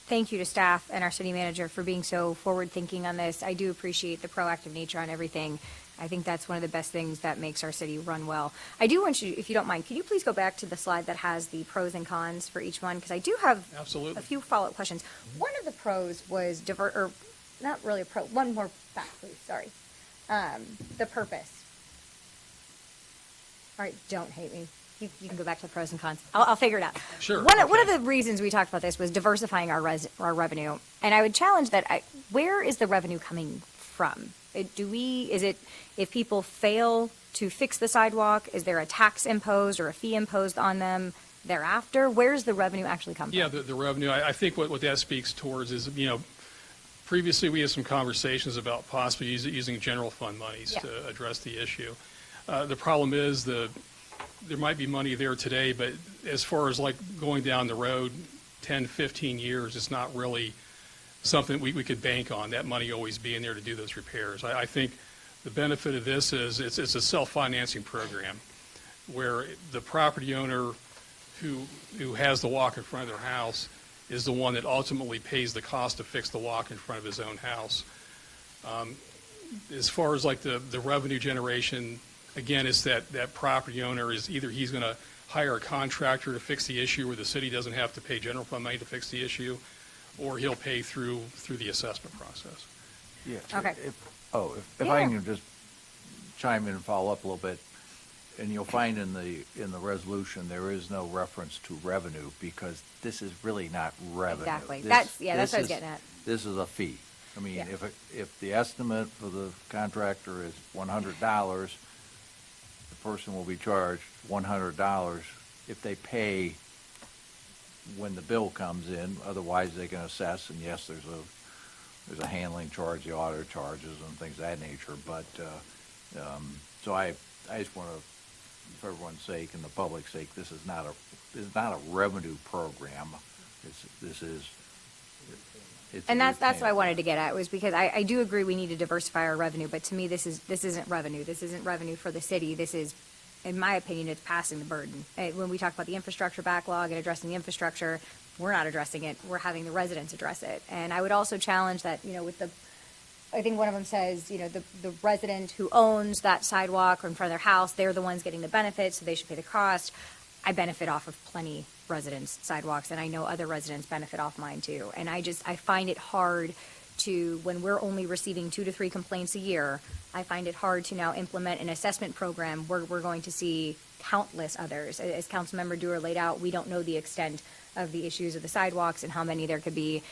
thank you to staff and our city manager for being so forward-thinking on this. I do appreciate the proactive nature on everything. I think that's one of the best things that makes our city run well. I do want you, if you don't mind, could you please go back to the slide that has the pros and cons for each one? Because I do have Absolutely. a few follow-up questions. One of the pros was not really a pro, one more back, please, sorry. The purpose. All right, don't hate me. You can go back to the pros and cons. I'll figure it out. Sure. One of the reasons we talked about this was diversifying our revenue, and I would challenge that. Where is the revenue coming from? Is it if people fail to fix the sidewalk? Is there a tax imposed or a fee imposed on them thereafter? Where's the revenue actually come from? Yeah, the revenue, I think what that speaks towards is, you know, previously we had some conversations about possibly using general fund monies to address the issue. The problem is there might be money there today, but as far as like going down the road 10, 15 years, it's not really something we could bank on, that money always being there to do those repairs. I think the benefit of this is it's a self-financing program where the property owner who has the walk in front of their house is the one that ultimately pays the cost to fix the walk in front of his own house. As far as like the revenue generation, again, it's that property owner is either he's going to hire a contractor to fix the issue where the city doesn't have to pay general fund money to fix the issue, or he'll pay through the assessment process. Yeah. Okay. If I can just chime in and follow up a little bit, and you'll find in the resolution there is no reference to revenue because this is really not revenue. Exactly. This- That's what I was this getting at. This is a fee. I mean, Yeah. if the estimate for the contractor is $100, the person will be charged $100 if they pay when the bill comes in. Otherwise, they can assess, and yes, there's a handling charge, the auditor charges, and things of that nature. But so I just want to, for everyone's sake and the public's sake, this is not a revenue program. And that's what I wanted to get at, was because I do agree we need to diversify our revenue, but to me this isn't revenue. This isn't revenue for the city. This is, in my opinion, it's passing the burden. When we talk about the infrastructure backlog and addressing the infrastructure, we're not addressing it. We're having the residents address it. And I would also challenge that, you know, I think one of them says, you know, the resident who owns that sidewalk or in front of their house, they're the ones getting the benefits, so they should pay the cost. I benefit off of plenty residents' sidewalks, and I know other residents benefit off mine too. And I find it hard to, when we're only receiving 2 to 3 complaints a year, I find it hard to now implement an assessment program where we're going to see countless others. As Councilmember Dewar laid out, we don't know the extent of the issues of the sidewalks and how many there could be.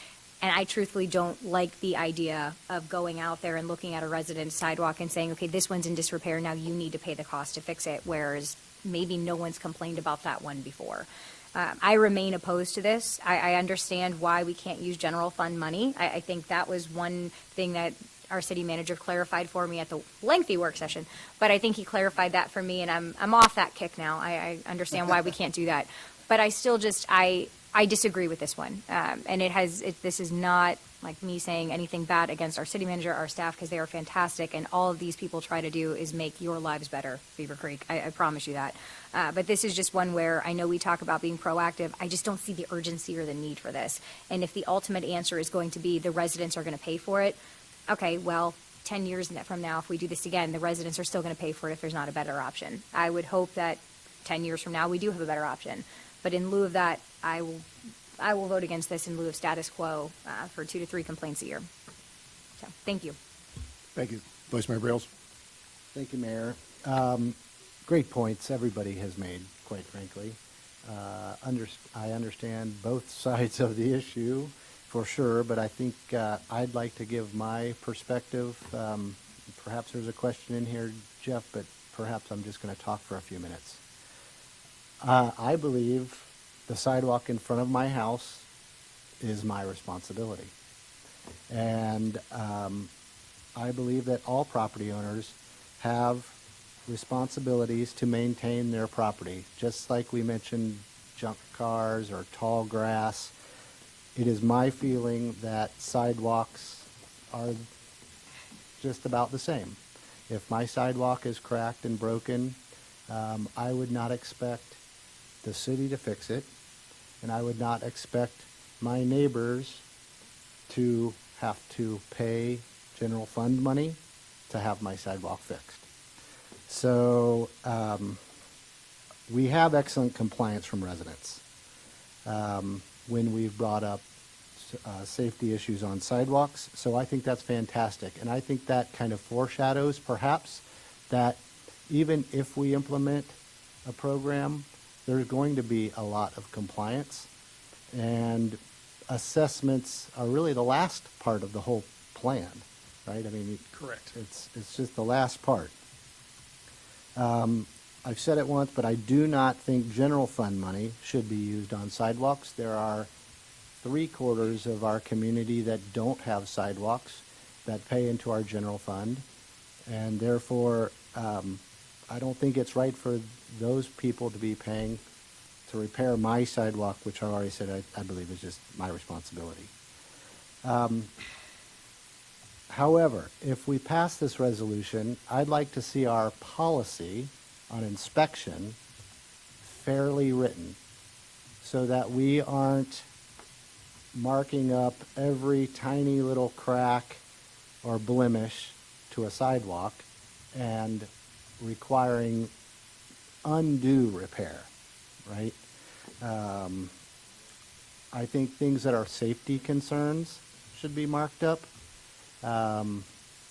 And I truthfully don't like the idea of going out there and looking at a resident's sidewalk and saying, okay, this one's in disrepair, now you need to pay the cost to fix it, whereas maybe no one's complained about that one before. I remain opposed to this. I understand why we can't use general fund money. I think that was one thing that our city manager clarified for me at the lengthy work session, but I think he clarified that for me, and I'm off that kick now. I understand why we can't do that, but I still just, I disagree with this one. And this is not like me saying anything bad against our city manager, our staff, because they are fantastic, and all of these people try to do is make your lives better, Beavercreek. I promise you that. But this is just one where I know we talk about being proactive. I just don't see the urgency or the need for this. And if the ultimate answer is going to be the residents are going to pay for it, okay, well, 10 years from now, if we do this again, the residents are still going to pay for it if there's not a better option. I would hope that 10 years from now, we do have a better option. But in lieu of that, I will vote against this in lieu of status quo for 2 to 3 complaints a year. So, thank you. Thank you. Vice Mayor Brailes. Thank you, Mayor. Great points everybody has made, quite frankly. I understand both sides of the issue for sure, but I think I'd like to give my perspective. Perhaps there's a question in here, Jeff, but perhaps I'm just going to talk for a few minutes. I believe the sidewalk in front of my house is my responsibility. And I believe that all property owners have responsibilities to maintain their property. Just like we mentioned junk cars or tall grass, it is my feeling that sidewalks are just about the same. If my sidewalk is cracked and broken, I would not expect the city to fix it, and I would not expect my neighbors to have to pay general fund money to have my sidewalk fixed. So we have excellent compliance from residents when we've brought up safety issues on sidewalks. So I think that's fantastic. And I think that kind of foreshadows perhaps that even if we implement a program, there's going to be a lot of compliance. And assessments are really the last part of the whole plan, right? I mean, Correct. It's just the last part. I've said it once, but I do not think general fund money should be used on sidewalks. There are 3/4 of our community that don't have sidewalks that pay into our general fund, and therefore I don't think it's right for those people to be paying to repair my sidewalk, which I already said I believe is just my responsibility. However, if we pass this resolution, I'd like to see our policy on inspection fairly written so that we aren't marking up every tiny little crack or blemish to a sidewalk and requiring undue repair, right? I think things that are safety concerns should be marked up.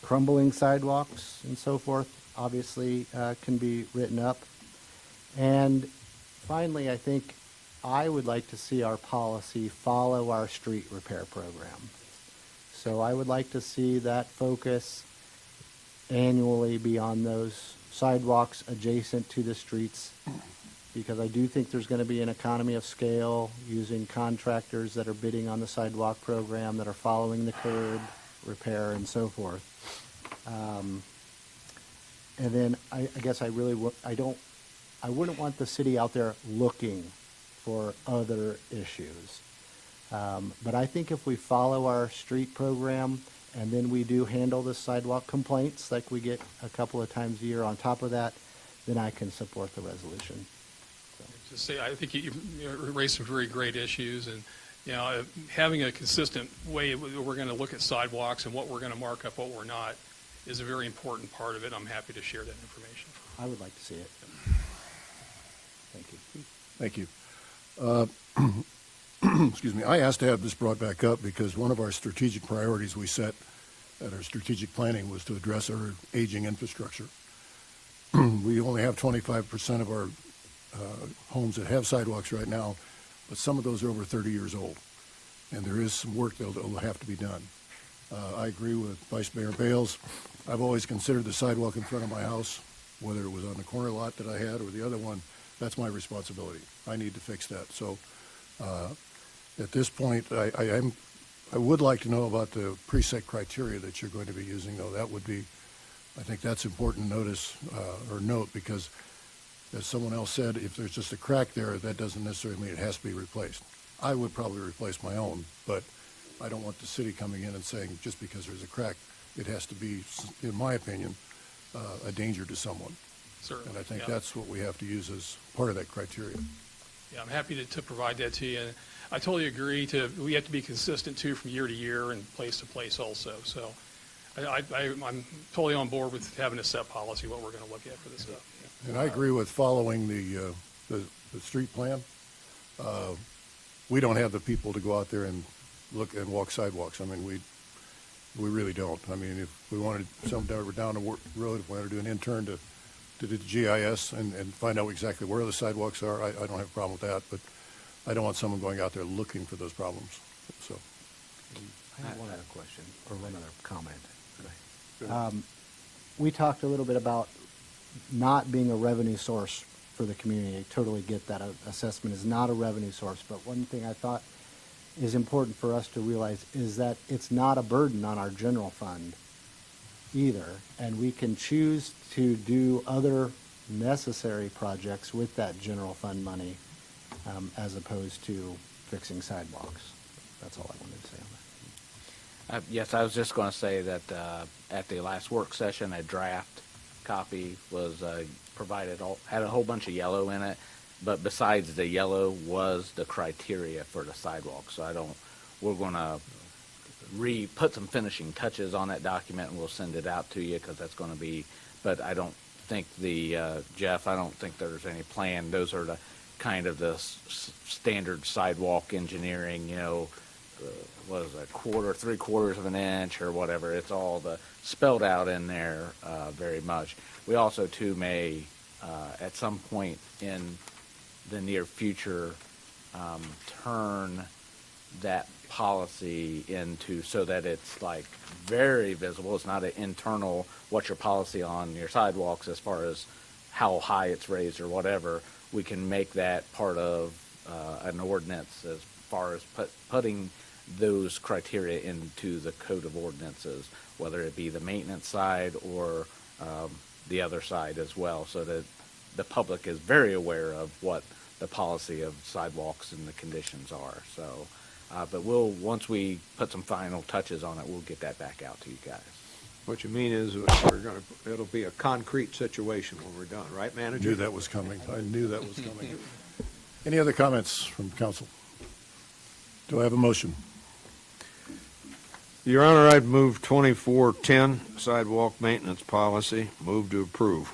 Crumbling sidewalks and so forth obviously can be written up. And finally, I think I would like to see our policy follow our street repair program. So I would like to see that focus annually be on those sidewalks adjacent to the streets, because I do think there's going to be an economy of scale using contractors that are bidding on the sidewalk program, that are following the curb repair and so forth. And then I guess I wouldn't want the city out there looking for other issues. But I think if we follow our street program and then we do handle the sidewalk complaints like we get a couple of times a year on top of that, then I can support the resolution. Just say, I think you raised some very great issues, and having a consistent way we're going to look at sidewalks and what we're going to mark up, what we're not, is a very important part of it. I'm happy to share that information. I would like to see it. Thank you. Thank you. Excuse me. I asked to have this brought back up because one of our strategic priorities we set at our strategic planning was to address our aging infrastructure. We only have 25% of our homes that have sidewalks right now, but some of those are over 30 years old, and there is some work that'll have to be done. I agree with Vice Mayor Bales. I've always considered the sidewalk in front of my house, whether it was on the corner lot that I had or the other one, that's my responsibility. I need to fix that. So at this point, I would like to know about the preset criteria that you're going to be using, though. That would be, I think that's important to notice or note, because as someone else said, if there's just a crack there, that doesn't necessarily mean it has to be replaced. I would probably replace my own, but I don't want the city coming in and saying just because there's a crack, it has to be, in my opinion, a danger to someone. Certainly. And I think yeah. that's what we have to use as part of that criteria. Yeah, I'm happy to provide that to you. I totally agree. We have to be consistent, too, from year to year and place to place also. So I'm totally on board with having a set policy, what we're going to look at for this stuff. Yeah. And I agree with following the street plan. We don't have the people to go out there and look and walk sidewalks. I mean, we really don't. I mean, if we wanted some down the road, if we wanted to do an intern to do the GIS and find out exactly where the sidewalks are, I don't have a problem with that, but I don't want someone going out there looking for those problems. So I have one other question, or one other comment. We talked a little bit about not being a revenue source for the community. I totally get that. Assessment is not a revenue source, but one thing I thought is important for us to realize is that it's not a burden on our general fund either, and we can choose to do other necessary projects with that general fund money as opposed to fixing sidewalks. That's all I wanted to say on that. Yes, I was just going to say that at the last work session, a draft copy was provided, had a whole bunch of yellow in it, but besides the yellow was the criteria for the sidewalk. So we're going to put some finishing touches on that document, and we'll send it out to you, because that's going to be, but I don't think Jeff, I don't think there's any plan. Those are the kind of the standard sidewalk engineering, what is it, 3/4 of an inch or whatever. It's all spelled out in there very much. We also, too, may, at some point in the near future, turn that policy into so that it's like very visible. It's not an internal, what's your policy on your sidewalks as far as how high it's raised or whatever. We can make that part of an ordinance as far as putting those criteria into the code of ordinances, whether it be the maintenance side or the other side as well, so that the public is very aware of what the policy of sidewalks and the conditions are. So, but once we put some final touches on it, we'll get that back out to you guys. What you mean is it'll be a concrete situation when we're done, right, Manager? I knew that was coming. I knew that was coming. Any other comments from council? Do I have a motion? Your Honor, I'd move 2410, sidewalk maintenance policy. Move to approve.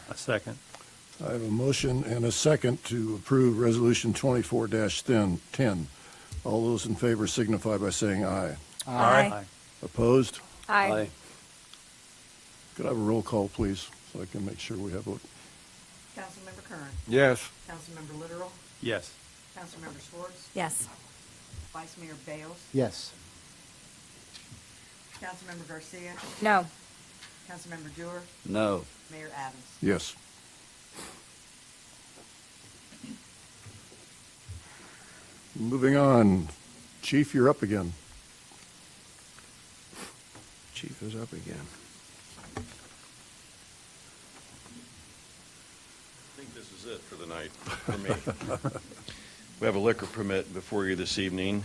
A second. I have a motion and a second to approve Resolution 24-10. All those in favor signify by saying aye. Aye. Opposed? Aye. Could I have a roll call, please, so I can make sure we have a... Councilmember Kern. Yes. Councilmember Literal. Yes. Councilmember Schwartz. Yes. Vice Mayor Bales. Yes. Councilmember Garcia. No. Councilmember Dewar. No. Mayor Adams. Yes. Moving on. Chief, you're up again. Chief is up again. I think this is it for the night for me. We have a liquor permit before you this evening.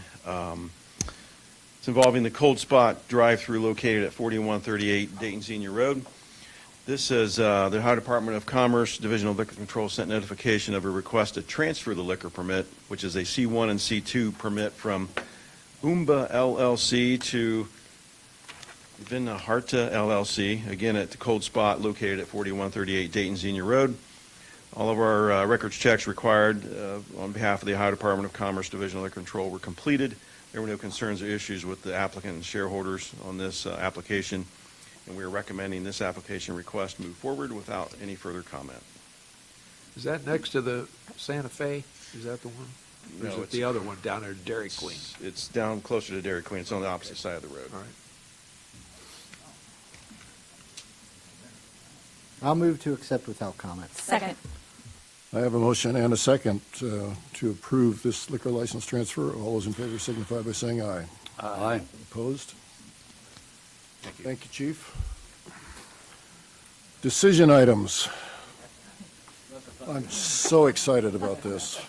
It's involving the Cold Spot drive-through located at 4138 Dayton Senior Road. This says the Ohio Department of Commerce, Division of Liquor Control sent notification of a request to transfer the liquor permit, which is a C1 and C2 permit from Umba LLC to Vinaharta LLC, again at the Cold Spot located at 4138 Dayton Senior Road. All of our records checks required on behalf of the Ohio Department of Commerce Division of Liquor Control were completed. There were no concerns or issues with the applicant and shareholders on this application, and we are recommending this application request move forward without any further comment. Is that next to the Santa Fe? Is that the one? Or No, is it it's the other one down there, Dairy Queen? It's down closer to Dairy Queen. It's on the opposite side of the road. All right. I'll move to accept without comment. Second. I have a motion and a second to approve this liquor license transfer. All those in favor signify by saying aye. Aye. Opposed? Thank you. Thank you, Chief. Decision items. I'm so excited about this.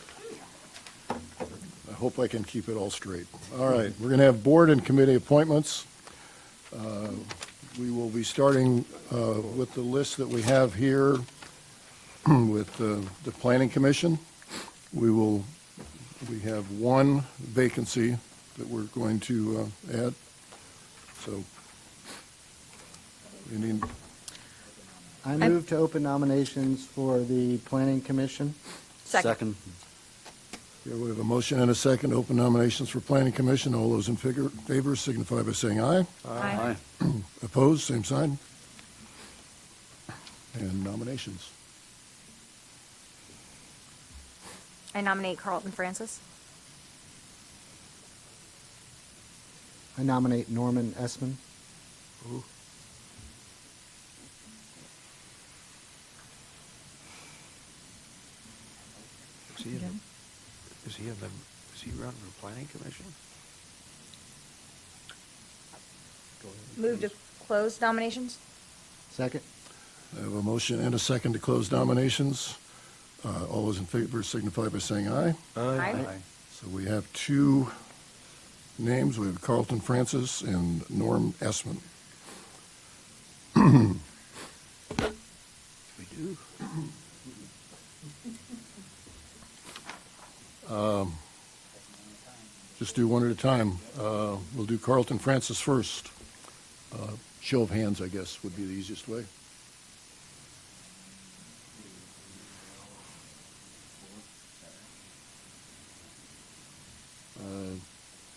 I hope I can keep it all straight. All right, we're going to have board and committee appointments. We will be starting with the list that we have here with the Planning Commission. We have one vacancy that we're going to add. So, we need, I move to open nominations for the Planning Commission. Second. here we have a motion and a second, to open nominations for Planning Commission. All those in favor signify by saying aye. Aye. Opposed, same sign. And nominations. I nominate Carlton Francis. I nominate Norman Essman. Is he running the Planning Commission? Move to close nominations. Second. I have a motion and a second to close nominations. All those in favor signify by saying aye. Aye. So we have two names. We have Carlton Francis and Norm Essman. We do. Just do one at a time. We'll do Carlton Francis first. Show of hands, I guess, would be the easiest way.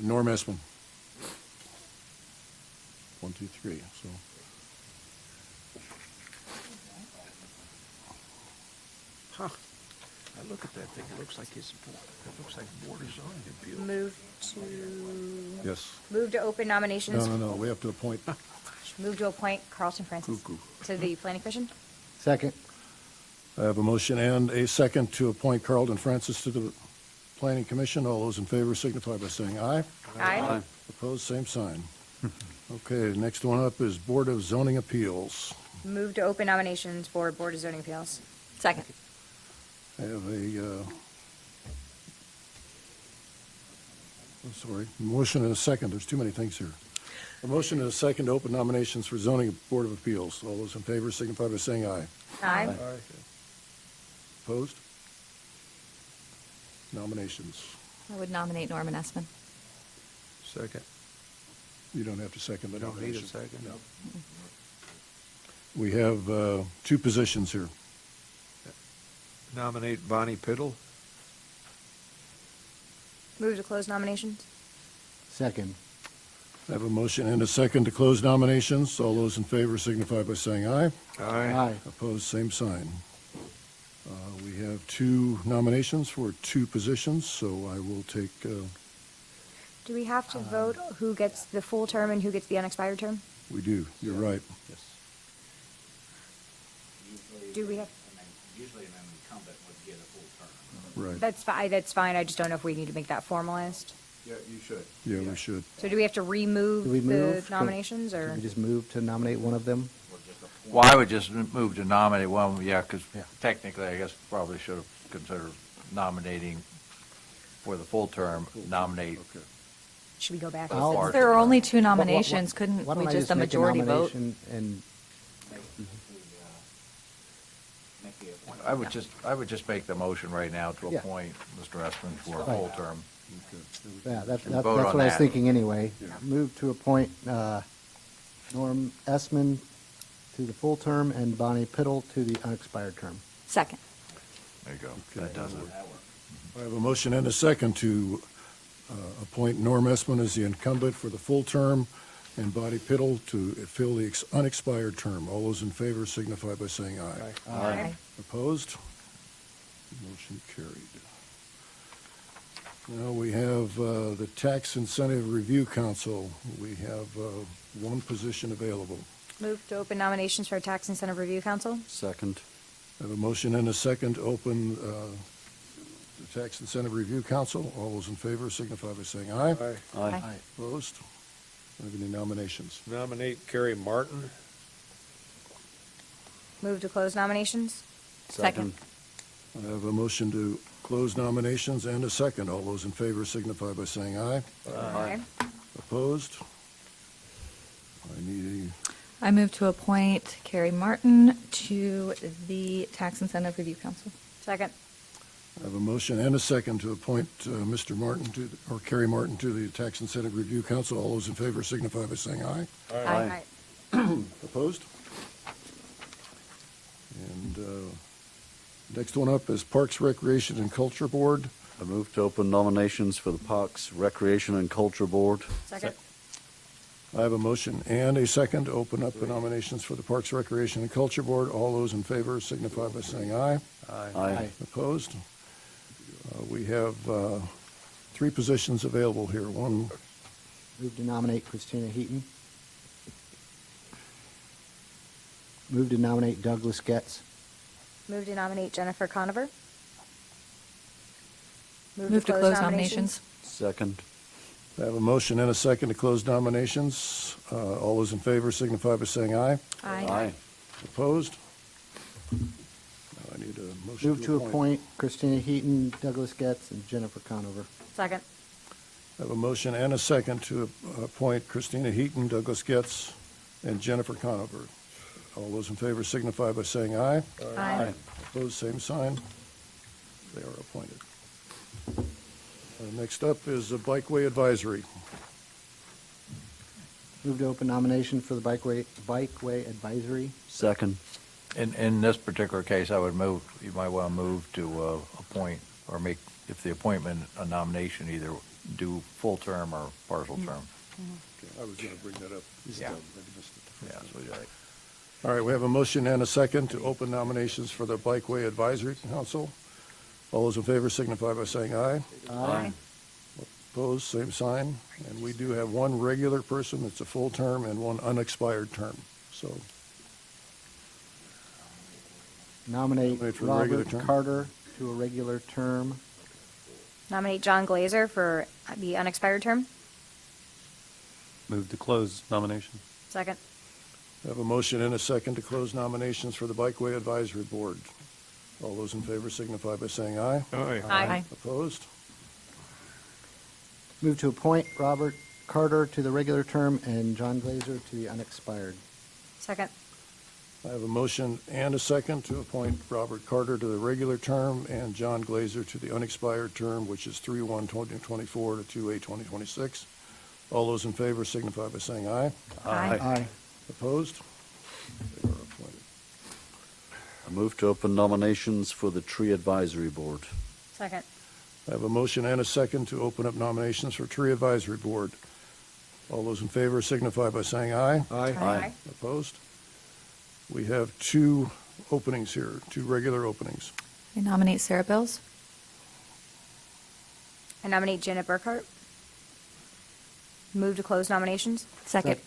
Norm Essman. 1, 2, 3. So. Huh. I look at that thing, it looks like Board of Zoning Appeals. Yes. Move to open nominations. No. We have to appoint. Move to appoint Carlton Francis Cuckoo. to the Planning Commission. Second. I have a motion and a second to appoint Carlton Francis to the Planning Commission. All those in favor signify by saying aye. Aye. Opposed, same sign. Okay, next one up is Board of Zoning Appeals. Move to open nominations for Board of Zoning Appeals. Second. I have motion and a second. There's too many things here. A motion and a second to open nominations for Zoning Board of Appeals. All those in favor signify by saying aye. Aye. Opposed? Nominations. I would nominate Norman Essman. Second. You don't have to second the Don't need a nomination. second? No. We have two positions here. Nominate Bonnie Piddle. Move to close nominations. Second. I have a motion and a second to close nominations. All those in favor signify by saying aye. Aye. Opposed, same sign. We have two nominations for two positions, so I will take, Do we have to vote who gets the full term and who gets the unexpired term? we do, you're right. Do we have? Usually an incumbent would get a full term. Right. That's fine. I just don't know if we need to make that formalized. Yeah, you should. Yeah, we should. So do we have to remove Do we the move? nominations, Can or? we just move to nominate one of them? Well, I would just move to nominate one, yeah, because technically, I guess probably should have considered nominating for the full term, nominate. Should we go back? I'll- Since there are only two nominations, couldn't Why don't we I just a make majority vote? nomination And I would just make the motion right now to Yeah. appoint Mr. Espin for a full term. yeah, that's And what vote I on was that. thinking anyway. Move to appoint Norm Essman to the full term and Bonnie Piddle to the unexpired term. Second. There you go. That does it. I have a motion and a second to appoint Norm Essman as the incumbent for the full term and Bonnie Piddle to fill the unexpired term. All those in favor signify by saying aye. Aye. Opposed? Motion carried. Now we have the Tax Incentive Review Council. We have one position available. Move to open nominations for Tax Incentive Review Council. Second. I have a motion and a second to open the Tax Incentive Review Council. All those in favor signify by saying aye. Aye. Opposed? Do I have any nominations? Nominate Carrie Martin. Move to close nominations. Second. I have a motion to close nominations and a second. All those in favor signify by saying aye. Aye. Opposed? I need I move to appoint Carrie Martin to the Tax Incentive Review Council. Second. I have a motion and a second to appoint Mr. Martin or Carrie Martin to the Tax Incentive Review Council. All those in favor signify by saying aye. Aye. Opposed? And next one up is Parks, Recreation, and Culture Board. I move to open nominations for the Parks, Recreation, and Culture Board. Second. I have a motion and a second to open up the nominations for the Parks, Recreation, and Culture Board. All those in favor signify by saying aye. Aye. Opposed? We have three positions available here. One, Move to nominate Christina Heaton. Move to nominate Douglas Getz. Move to nominate Jennifer Conover. Move to close nominations. Second. I have a motion and a second to close nominations. All those in favor signify by saying aye. Aye. Opposed? Now I need a motion Move to appoint Christina Heaton, Douglas Getz, and Jennifer Conover. Second. I have a motion and a second to appoint Christina Heaton, Douglas Getz, and Jennifer Conover. All those in favor signify by saying aye. Aye. Opposed, same sign. They are appointed. Next up is the Bikeway Advisory. Move to open nomination for the Bikeway Advisory. Second. In this particular case, I would move, you might want to move to appoint, or make, if the appointment, a nomination, either do full term or partial term. Okay, I was going to bring that up. Yeah. I missed it. Yeah, that's what you like. All right, we have a motion and a second to open nominations for the Bikeway Advisory Council. All those in favor signify by saying aye. Aye. Opposed, same sign. And we do have one regular person that's a full term and one unexpired term. So Nominate Nominate for a regular Robert term. Carter to a regular term. Nominate John Glazer for the unexpired term. Move to close nomination. Second. I have a motion and a second to close nominations for the Bikeway Advisory Board. All those in favor signify by saying aye. Aye. Opposed? Move to appoint Robert Carter to the regular term and John Glazer to the unexpired. Second. I have a motion and a second to appoint Robert Carter to the regular term and John Glazer to the unexpired term, which is 3/1/2024 to 2/8/2026. All those in favor signify by saying aye. Aye. Opposed? They are appointed. I move to open nominations for the Tree Advisory Board. Second. I have a motion and a second to open up nominations for Tree Advisory Board. All those in favor signify by saying aye. Aye. Opposed? We have two openings here, two regular openings. I nominate Sarah Bills. I nominate Janet Burkhart. Move to close nominations. Second.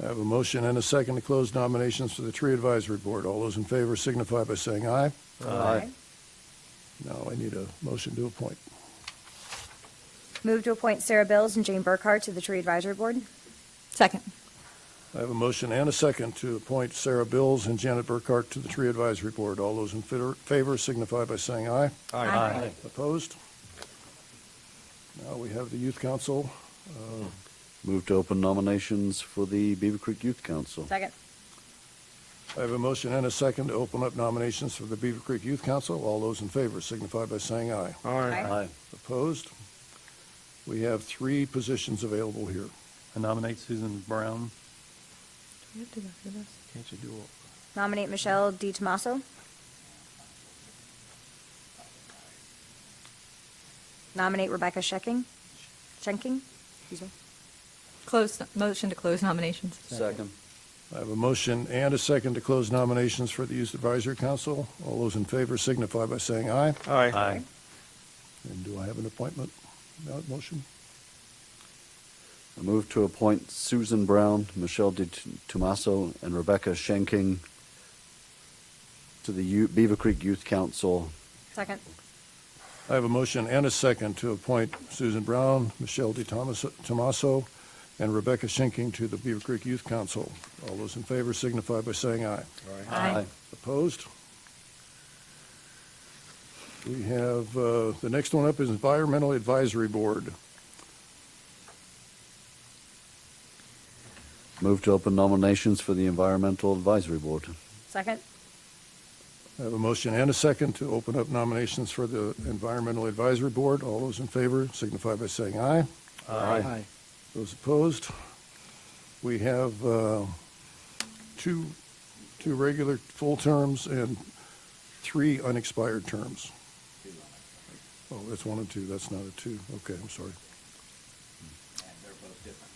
I have a motion and a second to close nominations for the Tree Advisory Board. All those in favor signify by saying aye. Aye. Now I need a motion to appoint. Move to appoint Sarah Bills and Jane Burkhart to the Tree Advisory Board. Second. I have a motion and a second to appoint Sarah Bills and Janet Burkhart to the Tree Advisory Board. All those in favor signify by saying aye. Aye. Opposed? Now we have the Youth Council. Move to open nominations for the Beavercreek Youth Council. Second. I have a motion and a second to open up nominations for the Beavercreek Youth Council. All those in favor signify by saying aye. Aye. Opposed? We have three positions available here. I nominate Susan Brown. Do we have to go through this? Can't you do it? Nominate Michelle DiTomaso. Nominate Rebecca Schenking. Excuse me. Motion to close nominations. Second. I have a motion and a second to close nominations for the Youth Advisory Council. All those in favor signify by saying aye. Aye. And do I have an appointment motion? I move to appoint Susan Brown, Michelle Di Tomaso, and Rebecca Schenking to the Beavercreek Youth Council. Second. I have a motion and a second to appoint Susan Brown, Michelle Di Tomaso, and Rebecca Schenking to the Beavercreek Youth Council. All those in favor signify by saying aye. Aye. Opposed? We have, the next one up is Environmental Advisory Board. Move to open nominations for the Environmental Advisory Board. Second. I have a motion and a second to open up nominations for the Environmental Advisory Board. All those in favor signify by saying aye. Aye. Those opposed? We have two regular full terms and 3 unexpired terms. Oh, that's 1 and 2. That's not a 2. Okay, I'm sorry. And they're both different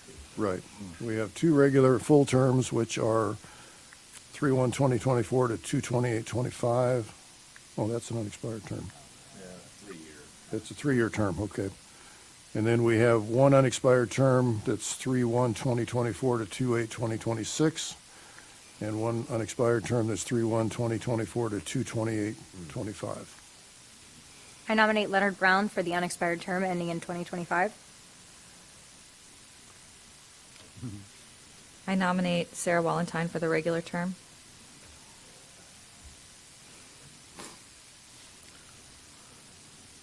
dates. Right. We have 2 regular full terms, which are 3/1/2024 to 2/28/25. Oh, that's an unexpired term. 3 years. It's a 3-year term, okay. And then we have 1 unexpired term that's 3/1/2024 to 2/8/2026, and 1 unexpired term that's 3/1/2024 to 2/28/25. I nominate Leonard Brown for the unexpired term ending in 2025. I nominate Sarah Wallentyne for the regular term.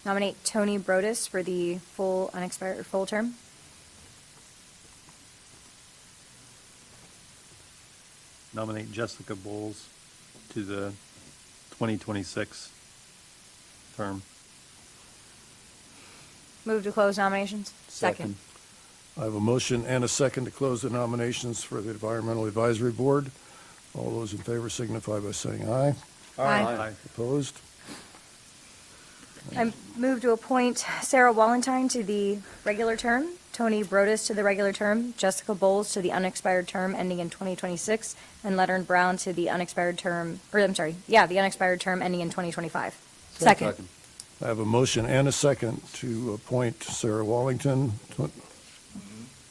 Nominate Tony Brodus for the full unexpired full term. Nominate Jessica Bowles to the 2026 term. Move to close nominations. Second. I have a motion and a second to close the nominations for the Environmental Advisory Board. All those in favor signify by saying aye. Aye. Opposed? I move to appoint Sarah Wallentyne to the regular term, Tony Brodus to the regular term, Jessica Bowles to the unexpired term ending in 2026, and Leonard Brown to the unexpired term, the unexpired term ending in 2025. Second. I have a motion and a second to appoint Sarah Wallington,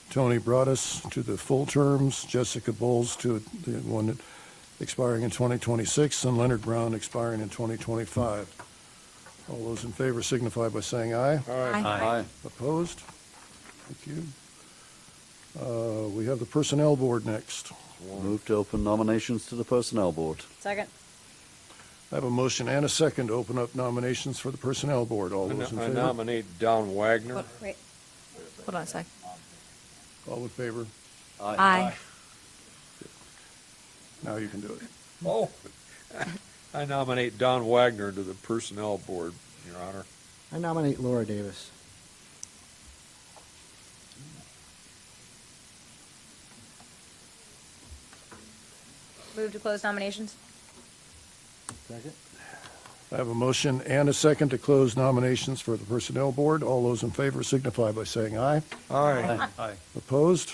Tony Broadus to the full terms, Jessica Bowles to the one expiring in 2026, and Leonard Brown expiring in 2025. All those in favor signify by saying aye. Aye. Opposed? Thank you. We have the Personnel Board next. Move to open nominations to the Personnel Board. Second. I have a motion and a second to open up nominations for the Personnel Board. All those in I favor? nominate Don Wagner. Wait. Hold on a sec. All in favor? Aye. Now you can do it. Oh, I nominate Don Wagner to the Personnel Board, Your Honor. I nominate Laura Davis. Move to close nominations. Second. I have a motion and a second to close nominations for the Personnel Board. All those in favor signify by saying aye. Aye. Aye. Opposed?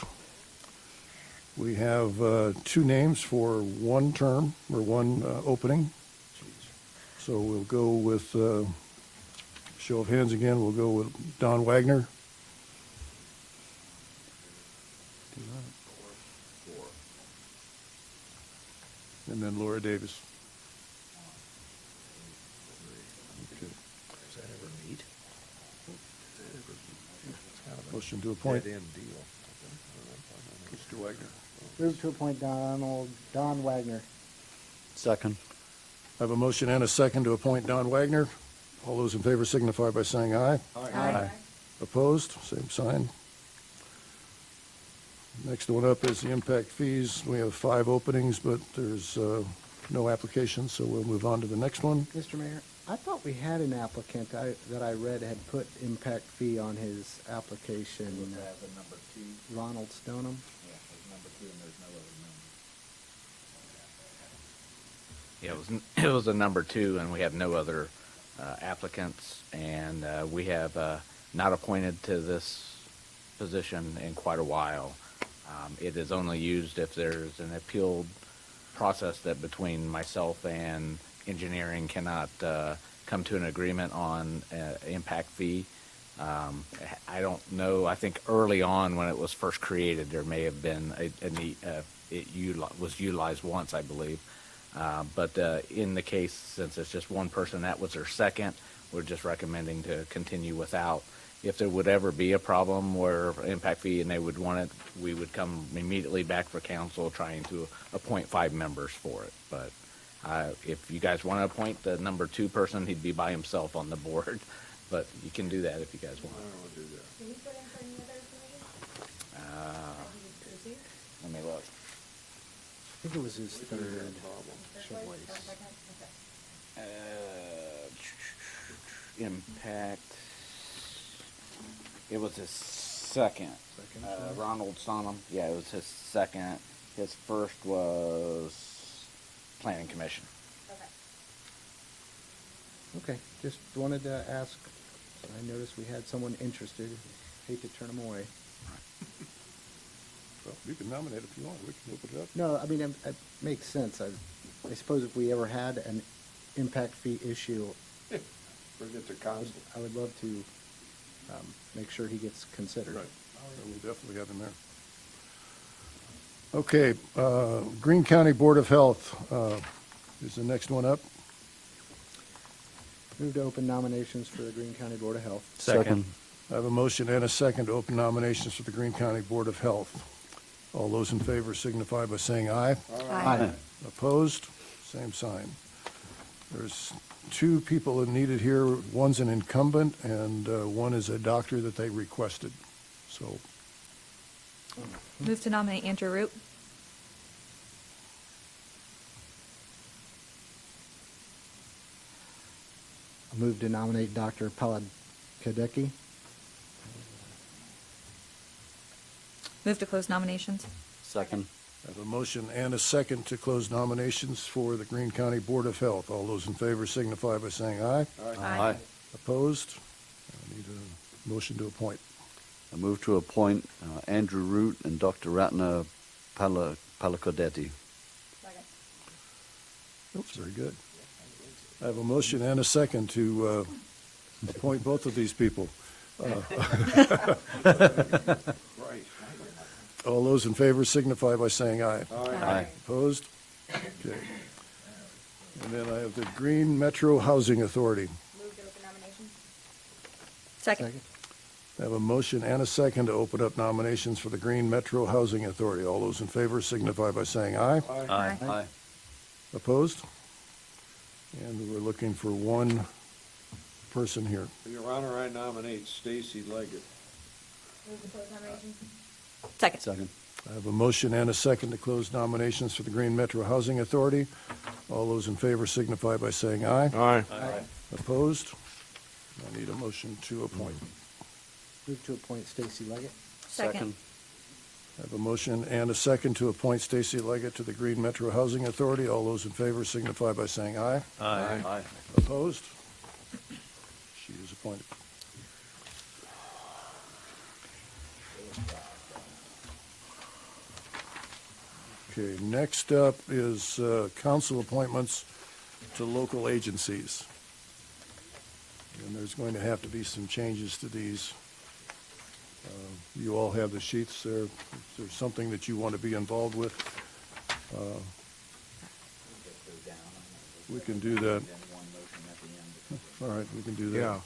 We have 2 names for 1 term, or 1 opening. So we'll go with, show of hands again, we'll go with Don Wagner. And then Laura Davis. Okay. Motion to appoint. Dead-end deal. Mr. Wagner. Move to appoint Don Wagner. Second. I have a motion and a second to appoint Don Wagner. All those in favor signify by saying aye. Aye. Opposed? Same sign. Next one up is the impact fees. We have 5 openings, but there's no applications, so we'll move on to the next one. Mr. Mayor, I thought we had an applicant that I read had put impact fee on his application. As a number 2. Ronald Stoneham. Yeah, there's number 2 and there's no other number. Yeah, it was a number 2, and we have no other applicants, and we have not appointed to this position in quite a while. It is only used if there's an appealed process that between myself and engineering cannot come to an agreement on impact fee. I don't know. I think early on when it was first created, there may have been was utilized once, I believe. But in the case, since it's just one person, that was their second, we're just recommending to continue without. If there would ever be a problem where impact fee and they would want it, we would come immediately back for council trying to appoint 5 members for it. But if you guys want to appoint the number 2 person, he'd be by himself on the board. But you can do that if you guys want. Let me look. I think it was his third choice. Impact. It was his second. Ronald Sonam. Yeah, it was his second. His first was Planning Commission. Okay, just wanted to ask. I noticed we had someone interested. Hate to turn them away. Well, you can nominate if you want. We can open it up. No, I mean, it makes sense. I suppose if we ever had an impact fee issue, Bring it to council. I would love to make sure he gets considered. Right. We'll definitely have him there. Okay, Greene County Board of Health is the next one up. Move to open nominations for the Greene County Board of Health. Second. I have a motion and a second to open nominations for the Greene County Board of Health. All those in favor signify by saying aye. Aye. Opposed? Same sign. There's 2 people needed here. One's an incumbent, and one is a doctor that they requested. So, Move to nominate Andrew Root. Move to nominate Dr. Kadecki. Move to close nominations. Second. I have a motion and a second to close nominations for the Greene County Board of Health. All those in favor signify by saying aye. Aye. Opposed? I need a motion to appoint. I move to appoint Andrew Root and Dr. Ratna Palakodetti. Oops, very good. I have a motion and a second to appoint both of these people. All those in favor signify by saying aye. Aye. Opposed? Okay. And then I have the Green Metro Housing Authority. Move to open nominations. Second. I have a motion and a second to open up nominations for the Green Metro Housing Authority. All those in favor signify by saying aye. Aye. Aye. Opposed? And we're looking for one person here. Your Honor, I nominate Stacy Leggett. Move to close nominations. Second. Second. I have a motion and a second to close nominations for the Green Metro Housing Authority. All those in favor signify by saying aye. Aye. Opposed? I need a motion to appoint. Move to appoint Stacy Leggett. Second. I have a motion and a second to appoint Stacy Leggett to the Green Metro Housing Authority. All those in favor signify by saying aye. Aye. Aye. Opposed? She is appointed. Okay, next up is council appointments to local agencies. And there's going to have to be some changes to these. You all have the sheets there. If there's something that you want to be involved with, we can do that. All right, we can do that. Yeah,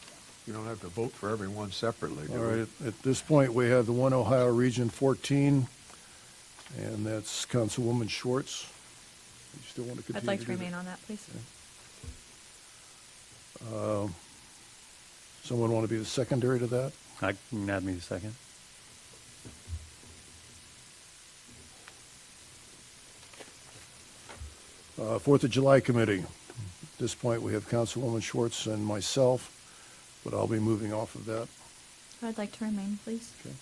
you don't have to vote for everyone separately, do All we? right, at this point, we have the One Ohio Region 14, and that's Councilwoman Schwartz. You still want to continue I'd like to do that? remain on that, please. Someone want to be the secondary to that? I can add me a second. Fourth of July Committee. At this point, we have Councilwoman Schwartz and myself, but I'll be moving off of that. I'd like to remain, please. Okay.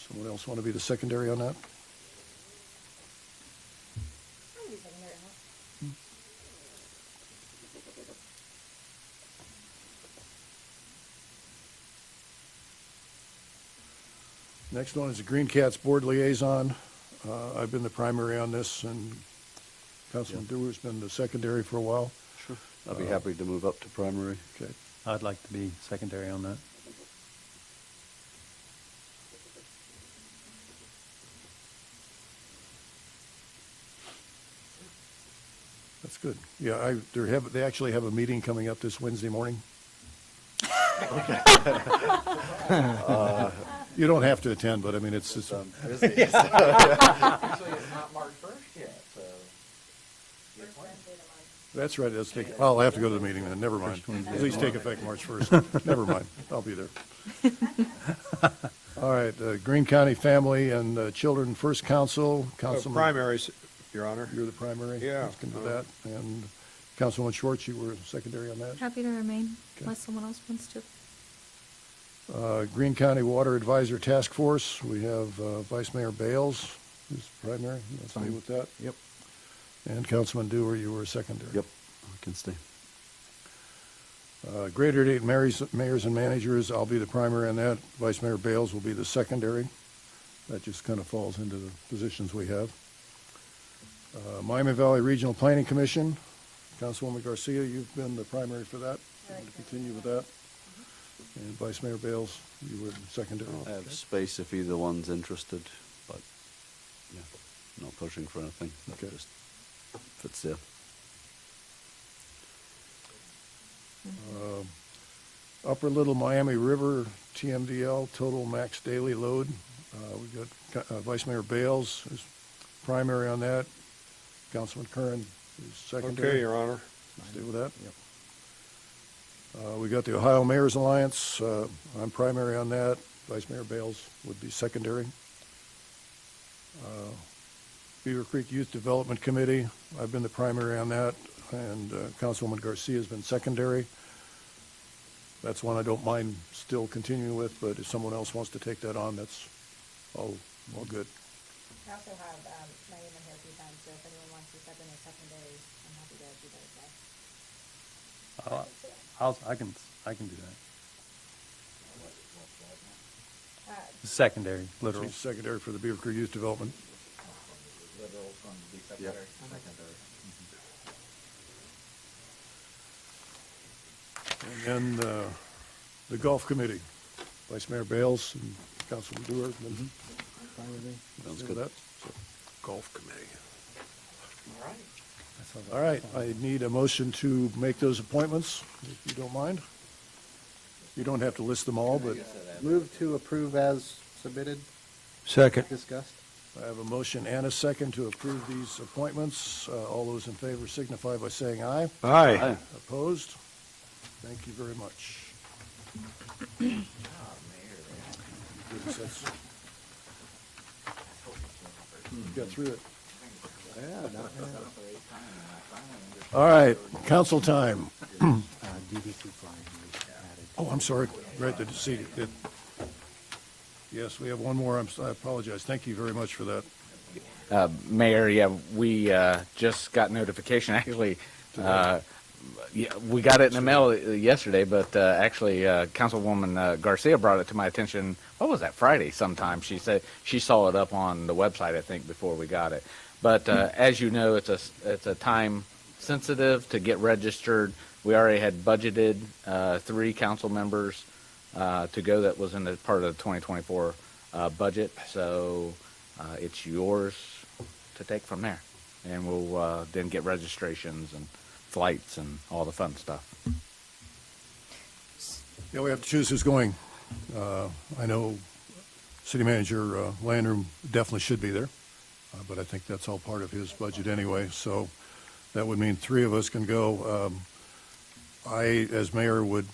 Someone else want to be the secondary on that? Next one is the Green Cats Board Liaison. I've been the primary on this, and Councilman Dewar's been the secondary for a while. Sure. I'd be happy to move up to primary. Okay. I'd like to be secondary on that. That's good. Yeah, they actually have a meeting coming up this Wednesday morning. You don't have to attend, but I mean, it's just. Actually, it's not March 1st yet, so. That's right. I'll have to go to the meeting then. Never mind. At least take effect March 1st. Never mind. I'll be there. All right. Greene County Family and Children First Council. Councilman. Primaries, Your Honor. You're the primary. Yeah. Let's do that. And Councilwoman Schwartz, you were secondary on that. Happy to remain unless someone else wants to. Greene County Water Advisor Task Force. We have Vice Mayor Bales, who's primary. Let's stay with that. Yep. And Councilman Dewar, you were secondary. Yep, I can stay. Greater Dayton Mayors and Managers, I'll be the primary on that. Vice Mayor Bales will be the secondary. That just kind of falls into the positions we have. Miami Valley Regional Planning Commission, Councilwoman Garcia, you've been the primary for that. You want to continue with that? And Vice Mayor Bales, you were the secondary. I have space if either one's interested, but yeah, not pushing for anything. Okay. Just if it's there. Upper Little Miami River, TMDL, total max daily load. We've got Vice Mayor Bales, who's primary on that. Councilman Curran is secondary. Okay, Your Honor. Stay with that. Yep. We got the Ohio Mayor's Alliance. I'm primary on that. Vice Mayor Bales would be secondary. Beavercreek Youth Development Committee, I've been the primary on that, and Councilwoman Garcia has been secondary. That's one I don't mind still continuing with, but if someone else wants to take that on, that's all good. I also have my name in here a few times, so if anyone wants to step in as secondary, I'm happy to do that as well. I can do that. Secondary, literal. She's secondary for the Beavercreek Youth Development. Liberals going to be secondary? And then the Golf Committee, Vice Mayor Bales and Councilman Dewar. Fine with me? Sounds Stay good. with that? So, Golf Committee. all right, I need a motion to make those appointments, if you don't mind. You don't have to list them all, but Move to approve as submitted, Second. discussed. I have a motion and a second to approve these appointments. All those in favor signify by saying aye. Aye. Aye. Opposed? Thank you very much. Goodness, that's- Got through it. All right, council time. DVC flying we added. Oh, I'm sorry. Right, to see it. Yes, we have one more. I apologize. Thank you very much for that. Mayor, yeah, we just got notification, actually, yeah, we got it in the mail yesterday, but actually, Councilwoman Garcia brought it to my attention, what was that, Friday sometime? She said she saw it up on the website, I think, before we got it. But as you know, it's a time sensitive to get registered. We already had budgeted 3 council members to go that was in the part of the 2024 budget, so it's yours to take from there. And we'll then get registrations and flights and all the fun stuff. Yeah, we have to choose who's going. I know City Manager Landrum definitely should be there, but I think that's all part of his budget anyway, so that would mean 3 of us can go. I, as mayor, would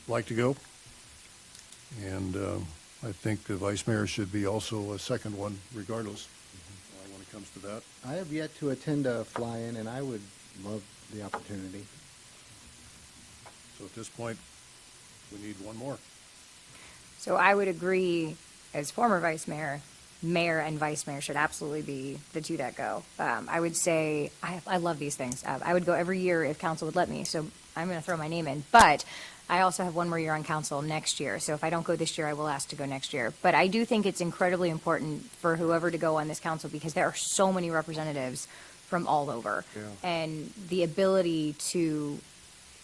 like to go, and I think the vice mayor should be also a second one regardless when it comes to that. I have yet to attend a fly-in, and I would love the opportunity. So at this point, we need one more. So I would agree, as former vice mayor, mayor and vice mayor should absolutely be the 2 that go. I would say, I love these things. I would go every year if council would let me. So I'm going to throw my name in. But I also have one more year on council next year. So if I don't go this year, I will ask to go next year. But I do think it's incredibly important for whoever to go on this council because there are so many representatives from all over. Yeah. And the ability to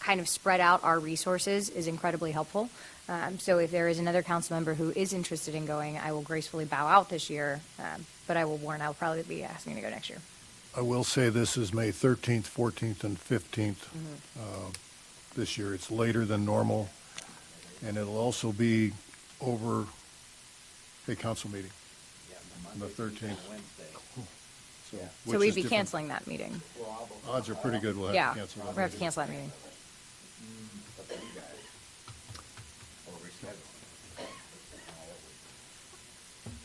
kind of spread out our resources is incredibly helpful. So if there is another council member who is interested in going, I will gracefully bow out this year. But I will warn I'll probably be asking to go next year. I will say this is May 13th, 14th, and 15th. This year. It's later than normal, and it'll also be over a council meeting on the 13th. So So we'd be canceling that meeting. Odds are pretty good we'll have Yeah, to cancel that we'll have to meeting. cancel that meeting.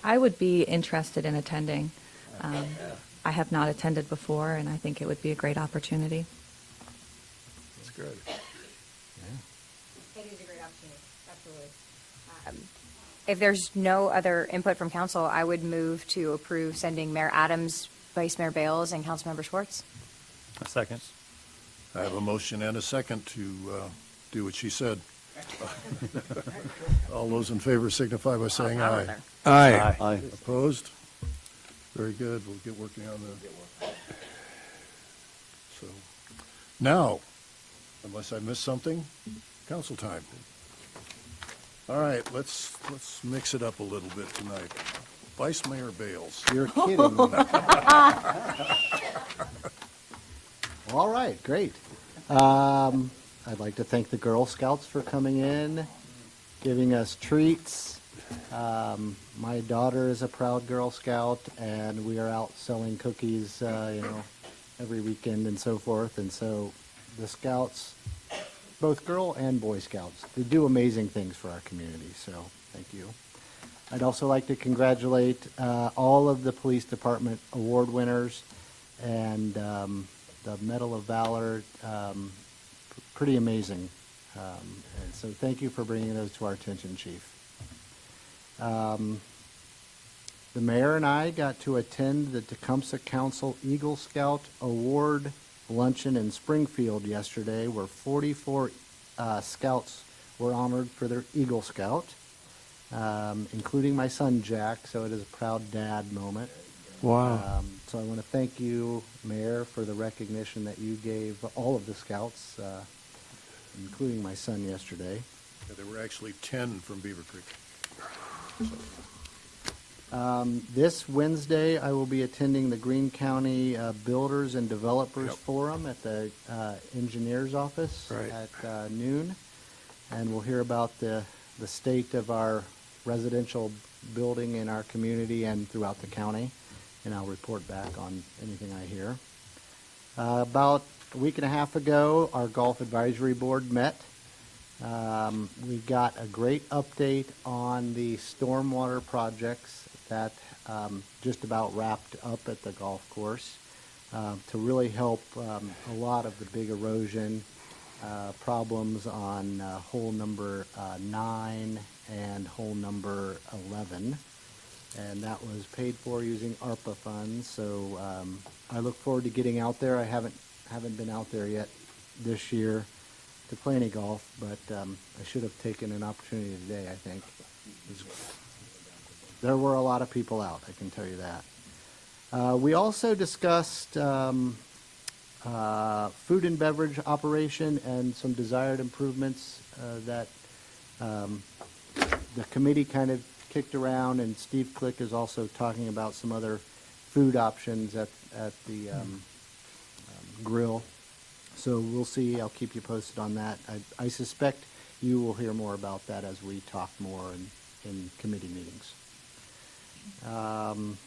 I would be interested in attending. I have not attended before, and I think it would be a great opportunity. That's good. It is a great opportunity, absolutely. If there's no other input from council, I would move to approve sending Mayor Adams, Vice Mayor Bales, and Councilmember Schwartz. A second. I have a motion and a second to do what she said. All those in favor signify by saying aye. Aye. Aye. Opposed? Very good. We'll get working on the. So now, unless I missed something, council time. All right, let's mix it up a little bit tonight. Vice Mayor Bales. You're kidding. All right, great. I'd like to thank the Girl Scouts for coming in, giving us treats. My daughter is a proud Girl Scout, and we are out selling cookies, every weekend and so forth. And so the Scouts, both Girl and Boy Scouts, they do amazing things for our community. So thank you. I'd also like to congratulate all of the police department award winners and the Medal of Valor. Pretty amazing. And so thank you for bringing those to our attention, Chief. The mayor and I got to attend the Tecumseh Council Eagle Scout Award luncheon in Springfield yesterday, where 44 scouts were honored for their Eagle Scout, including my son, Jack, so it is a proud dad moment. Wow. So I want to thank you, Mayor, for the recognition that you gave all of the scouts, including my son yesterday. Yeah, there were actually 10 from Beavercreek. This Wednesday, I will be attending the Greene County Builders and Developers Yep. Forum at the engineer's office Right. at noon, and we'll hear about the state of our residential building in our community and throughout the county, and I'll report back on anything I hear. About a week and a half ago, our Golf Advisory Board met. We got a great update on the stormwater projects that just about wrapped up at the golf course to really help a lot of the big erosion problems on hole number 9 and hole number 11. And that was paid for using ARPA funds. So I look forward to getting out there. I haven't been out there yet this year to play any golf, but I should have taken an opportunity today, I think. There were a lot of people out, I can tell you that. We also discussed food and beverage operation and some desired improvements that the committee kind of kicked around, and Steve Click is also talking about some other food options at the grill. So we'll see. I'll keep you posted on that. I suspect you will hear more about that as we talk more in committee meetings. And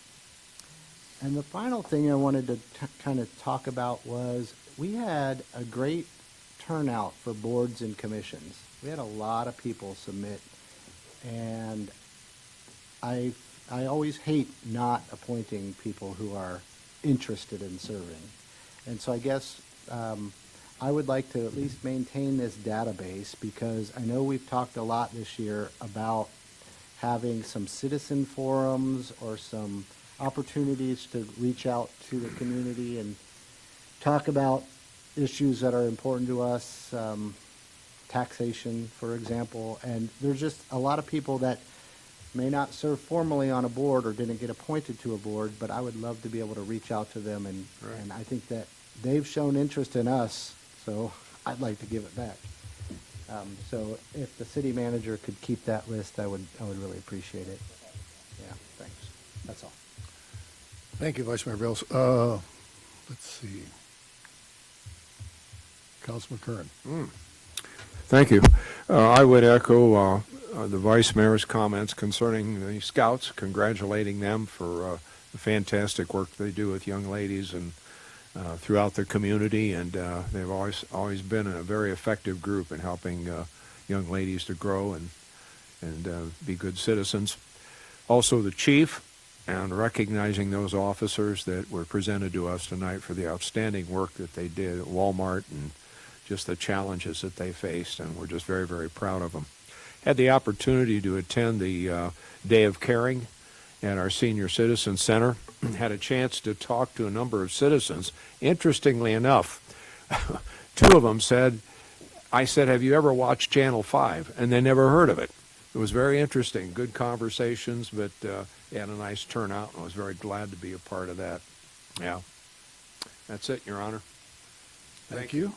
the final thing I wanted to kind of talk about was we had a great turnout for boards and commissions. We had a lot of people submit, and I always hate not appointing people who are interested in serving. And so I guess I would like to at least maintain this database, because I know we've talked a lot this year about having some citizen forums or some opportunities to reach out to the community and talk about issues that are important to us, taxation, for example, and there's just a lot of people that may not serve formally on a board or didn't get appointed to a board, but I would love to be able to reach out to them, and I think that they've shown interest in us, so I'd like to give it back. So if the city manager could keep that list, I would really appreciate it. Yeah, thanks. That's all. Thank you, Vice Mayor Bales. Let's see. Councilman Curran. Thank you. I would echo the Vice Mayor's comments concerning the Scouts, congratulating them for the fantastic work they do with young ladies and throughout the community, and they've always been a very effective group in helping young ladies to grow and be good citizens. Also the Chief, and recognizing those officers that were presented to us tonight for the outstanding work that they did at Walmart and just the challenges that they faced, and we're just very, very proud of them. Had the opportunity to attend the Day of Caring at our Senior Citizen Center. Had a chance to talk to a number of citizens. Interestingly enough, two of them said, I said, have you ever watched Channel 5? And they never heard of it. It was very interesting, good conversations, but had a nice turnout, and I was very glad to be a part of that. Yeah, that's it, Your Honor. Thank you.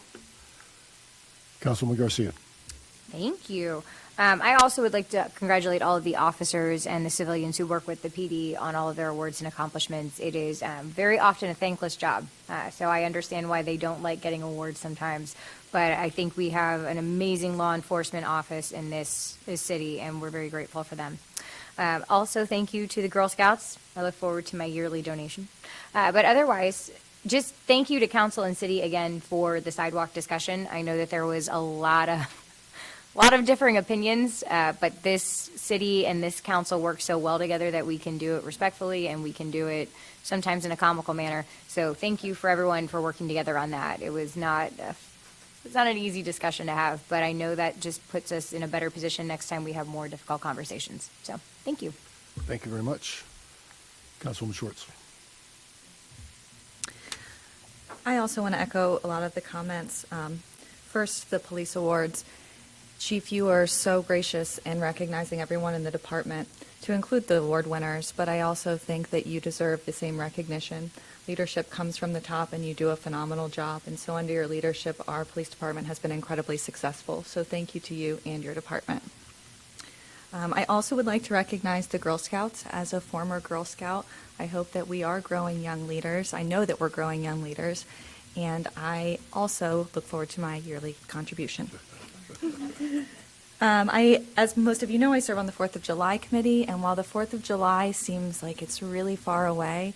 Councilwoman Garcia. Thank you. I also would like to congratulate all of the officers and the civilians who work with the PD on all of their awards and accomplishments. It is very often a thankless job, so I understand why they don't like getting awards sometimes, but I think we have an amazing law enforcement office in this city, and we're very grateful for them. Also, thank you to the Girl Scouts. I look forward to my yearly donation. But otherwise, just thank you to council and city again for the sidewalk discussion. I know that there was a lot of differing opinions, but this city and this council work so well together that we can do it respectfully and we can do it sometimes in a comical manner. So thank you for everyone for working together on that. It was not an easy discussion to have, but I know that just puts us in a better position next time we have more difficult conversations. So thank you. Thank you very much. Councilwoman Schwartz. I also want to echo a lot of the comments. First, the police awards. Chief, you are so gracious in recognizing everyone in the department, to include the award winners, but I also think that you deserve the same recognition. Leadership comes from the top, and you do a phenomenal job, and so under your leadership, our police department has been incredibly successful, so thank you to you and your department. I also would like to recognize the Girl Scouts. As a former Girl Scout, I hope that we are growing young leaders. I know that we're growing young leaders, and I also look forward to my yearly contribution. As most of you know, I serve on the 4th of July committee, and while the 4th of July seems like it's really far away,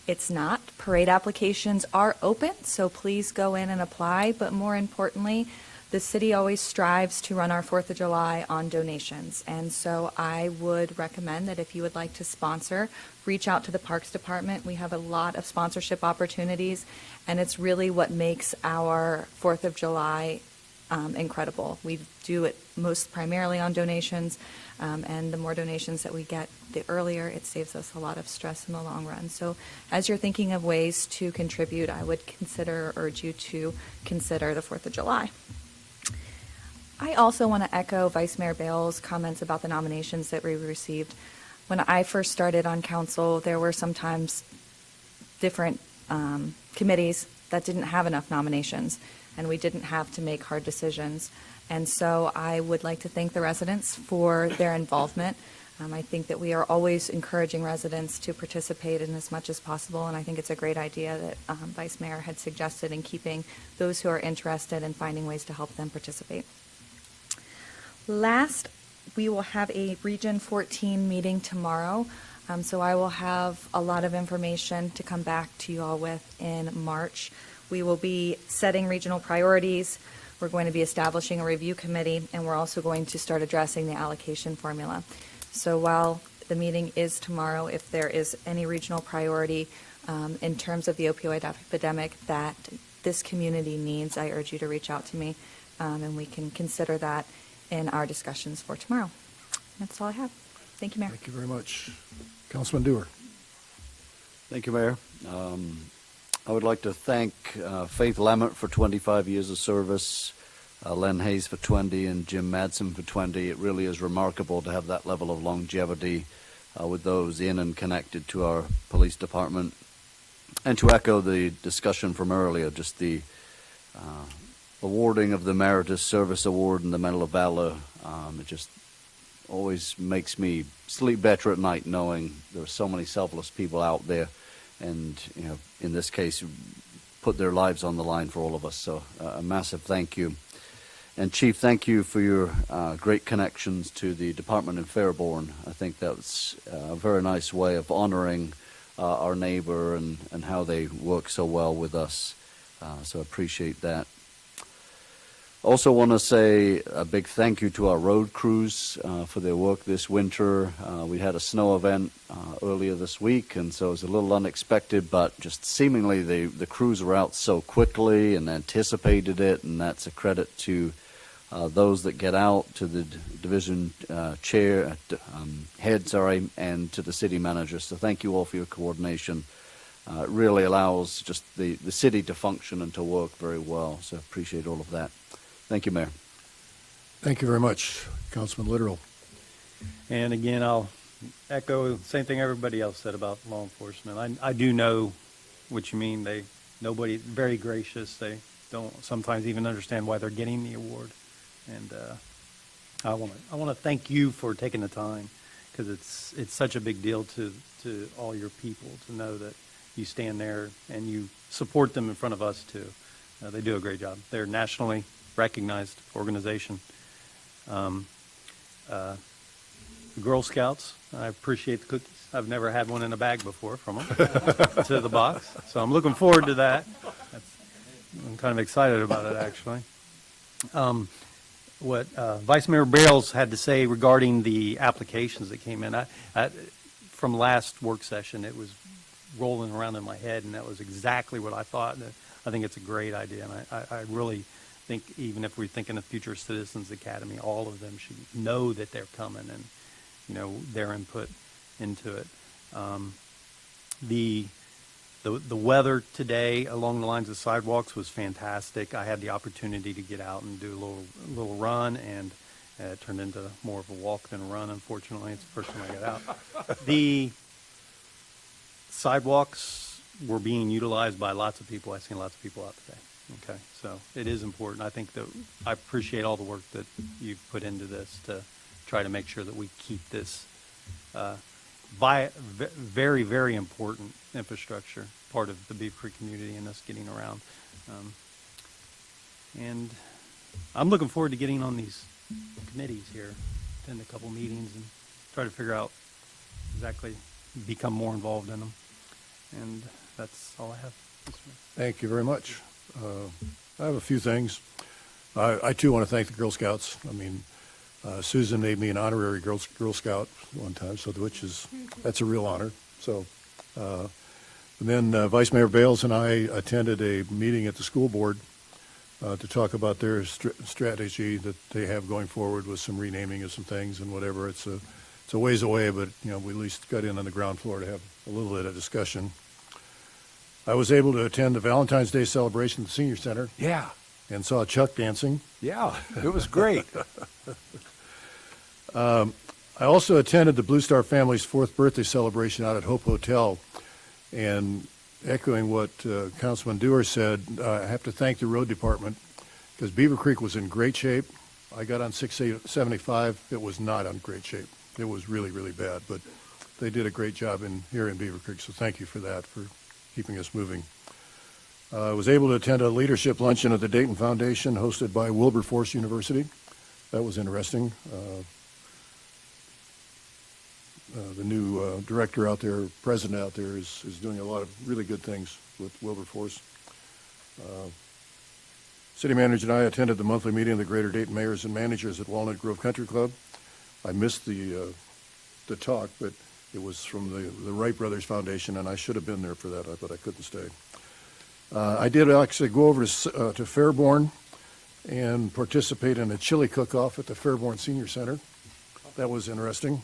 it's not. Parade applications are open, so please go in and apply, but more importantly, the city always strives to run our 4th of July on donations, and so I would recommend that if you would like to sponsor, reach out to the Parks Department. We have a lot of sponsorship opportunities, and it's really what makes our 4th of July incredible. We do it most primarily on donations, and the more donations that we get, the earlier it saves us a lot of stress in the long run. So as you're thinking of ways to contribute, I would urge you to consider the 4th of July. I also want to echo Vice Mayor Bales' comments about the nominations that we received. When I first started on council, there were sometimes different committees that didn't have enough nominations, and we didn't have to make hard decisions. And so I would like to thank the residents for their involvement. I think that we are always encouraging residents to participate in as much as possible, and I think it's a great idea that Vice Mayor had suggested in keeping those who are interested and finding ways to help them participate. Last, we will have a Region 14 meeting tomorrow, so I will have a lot of information to come back to you all with in March. We will be setting regional priorities. We're going to be establishing a review committee, and we're also going to start addressing the allocation formula. So while the meeting is tomorrow, if there is any regional priority in terms of the opioid epidemic that this community needs, I urge you to reach out to me, and we can consider that in our discussions for tomorrow. That's all I have. Thank you, Mayor. Thank you very much. Councilman Dewar. Thank you, Mayor. I would like to thank Faith Lammert for 25 years of service, Len Hayes for 20, and Jim Madsen for 20. It really is remarkable to have that level of longevity with those in and connected to our police department. And to echo the discussion from earlier, just the awarding of the Meritorious Service Award and the Medal of Valor, it just always makes me sleep better at night knowing there are so many selfless people out there, and in this case, put their lives on the line for all of us. So a massive thank you. And Chief, thank you for your great connections to the department in Fairborn. I think that's a very nice way of honoring our neighbor and how they work so well with us. So I appreciate that. Also want to say a big thank you to our road crews for their work this winter. We had a snow event earlier this week, and so it was a little unexpected, but just seemingly the crews were out so quickly and anticipated it, and that's a credit to those that get out, to the division head, and to the city manager. So thank you all for your coordination. It really allows just the city to function and to work very well, so appreciate all of that. Thank you, Mayor. Thank you very much, Councilman Literal. And again, I'll echo the same thing everybody else said about law enforcement. I do know what you mean. Nobody very gracious. They don't sometimes even understand why they're getting the award. And I want to thank you for taking the time, because it's such a big deal to all your people to know that you stand there and you support them in front of us too. They do a great job. They're nationally recognized organization. Girl Scouts, I appreciate the cookies. I've never had one in a bag before from them to the box, so I'm looking forward to that. I'm kind of excited about it, actually. What Vice Mayor Bales had to say regarding the applications that came in, from last work session, it was rolling around in my head, and that was exactly what I thought. I think it's a great idea, and I really think even if we're thinking of Future Citizens Academy, all of them should know that they're coming and, their input into it. The weather today along the lines of sidewalks was fantastic. I had the opportunity to get out and do a little run, and it turned into more of a walk than a run, unfortunately. It's the first time I got out. The sidewalks were being utilized by lots of people. I've seen lots of people out today. Okay, so it is important. I think that I appreciate all the work that you've put into this to try to make sure that we keep this very, very important infrastructure part of the Beavercreek community and us getting around. And I'm looking forward to getting on these committees here, attend a couple meetings and try to figure out exactly, become more involved in them. And that's all I have. Thank you very much. I have a few things. I too want to thank the Girl Scouts. I mean, Susan made me an honorary Girl Scout one time, so that's a real honor. So, and then Vice Mayor Bales and I attended a meeting at the school board to talk about their strategy that they have going forward with some renaming of some things and whatever. It's a ways away, but we at least got in on the ground floor to have a little bit of discussion. I was able to attend the Valentine's Day celebration at the Senior Center. Yeah. And saw Chuck dancing. Yeah, it was great. I also attended the Blue Star family's 4th birthday celebration out at Hope Hotel. And echoing what Councilman Dewar said, I have to thank the road department, because Beavercreek was in great shape. I got on 675. It was not in great shape. It was really, really bad. But they did a great job here in Beavercreek, so thank you for that, for keeping us moving. I was able to attend a leadership luncheon at the Dayton Foundation hosted by Wilberforce University. That was interesting. The new director out there, president out there, is doing a lot of really good things with Wilberforce. City manager and I attended the monthly meeting of the Greater Dayton Mayors and Managers at Walnut Grove Country Club. I missed the talk, but it was from the Wright Brothers Foundation, and I should have been there for that, but I couldn't stay. I did actually go over to Fairborn and participate in a chili cook-off at the Fairborn Senior Center. That was interesting.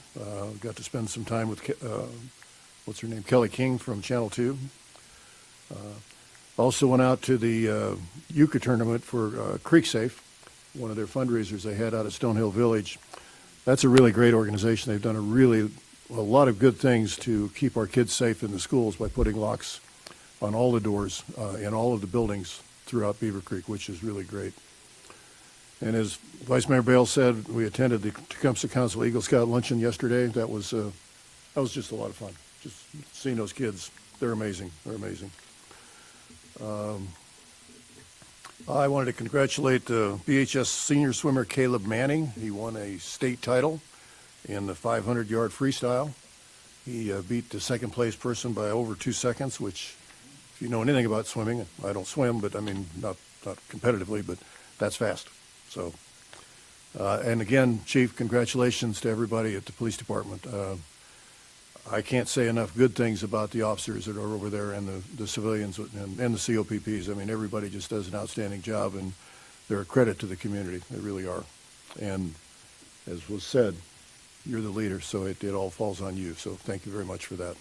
Got to spend some time with, what's her name, Kelly King from Channel 2. Also went out to the euchre tournament for CreekSafe, one of their fundraisers they had out at Stonehill Village. That's a really great organization. They've done a lot of good things to keep our kids safe in the schools by putting locks on all the doors in all of the buildings throughout Beavercreek, which is really great. And as Vice Mayor Bale said, we attended the Tecumseh Council Eagle Scout luncheon yesterday. That was just a lot of fun. Just seeing those kids, they're amazing. They're amazing. I wanted to congratulate BHS senior swimmer Caleb Manning. He won a state title in the 500-yard freestyle. He beat the second place person by over 2 seconds, which, if you know anything about swimming, I don't swim, but I mean, not competitively, but that's fast. So, and again, Chief, congratulations to everybody at the police department. I can't say enough good things about the officers that are over there and the civilians and the COPPs. I mean, everybody just does an outstanding job, and they're a credit to the community. They really are. And as was said, you're the leader, so it all falls on you. So thank you very much for that.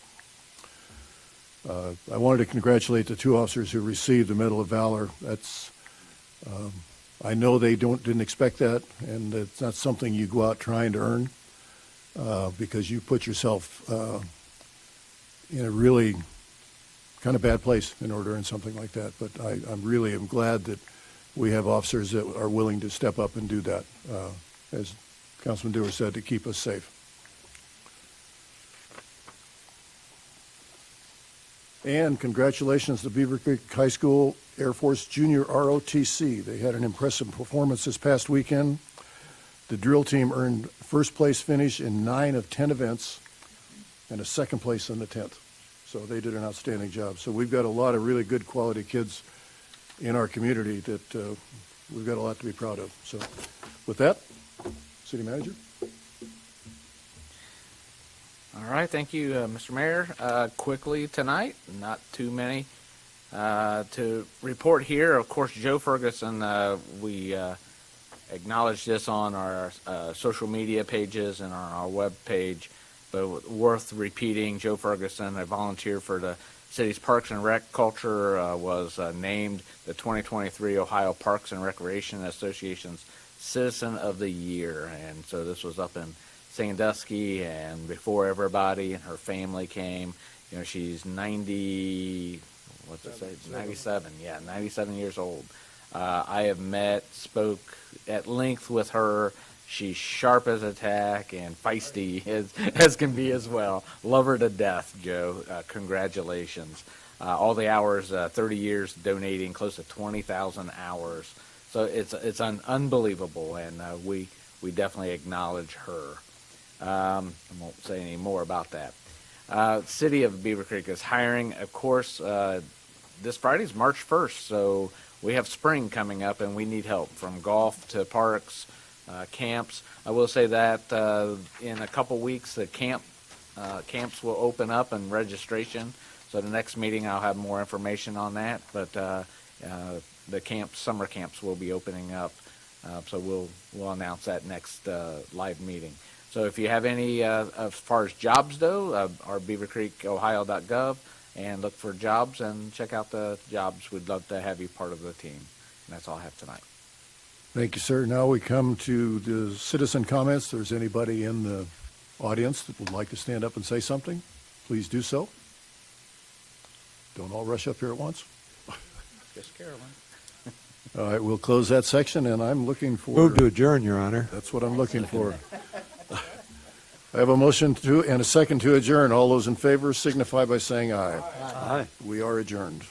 I wanted to congratulate the 2 officers who received the Medal of Valor. That's, I know they didn't expect that, and it's not something you go out trying to earn. Because you put yourself in a really kind of bad place in order to earn something like that. But I really am glad that we have officers that are willing to step up and do that, as Councilman Dewar said, to keep us safe. And congratulations to Beavercreek High School Air Force Junior ROTC. They had an impressive performance this past weekend. The drill team earned first place finish in 9 of 10 events and a second place in the 10th. So they did an outstanding job. So we've got a lot of really good quality kids in our community that we've got a lot to be proud of. So with that, City Manager. All right, thank you, Mr. Mayor. Quickly tonight, not too many to report here. Of course, Joe Ferguson, we acknowledge this on our social media pages and on our web page, but worth repeating, Joe Ferguson, a volunteer for the city's Parks and Rec Culture, was named the 2023 Ohio Parks and Recreation Association's Citizen of the Year. And so this was up in Sandusky, and before everybody and her family came. You know, she's 90, what's it say? 97, yeah, 97 years old. I have spoke at length with her. She's sharp as a tack and feisty as can be as well. Love her to death, Joe. Congratulations. All the hours, 30 years donating close to 20,000 hours. So it's unbelievable, and we definitely acknowledge her. I won't say any more about that. City of Beavercreek is hiring, of course, this Friday is March 1st, so we have spring coming up, and we need help from golf to parks, camps. I will say that in a couple weeks, the camps will open up and registration. So the next meeting, I'll have more information on that. But the summer camps will be opening up, so we'll announce that next live meeting. So if you have any, as far as jobs though, our beavercreekohio.gov. And look for jobs and check out the jobs. We'd love to have you part of the team. And that's all I have tonight. Thank you, sir. Now we come to the citizen comments. If there's anybody in the audience that would like to stand up and say something, please do so. Don't all rush up here at once. Just Carolyn. All right, we'll close that section, and I'm looking for... Move to adjourn, Your Honor. That's what I'm looking for. I have a motion and a second to adjourn. All those in favor signify by saying aye. Aye. We are adjourned.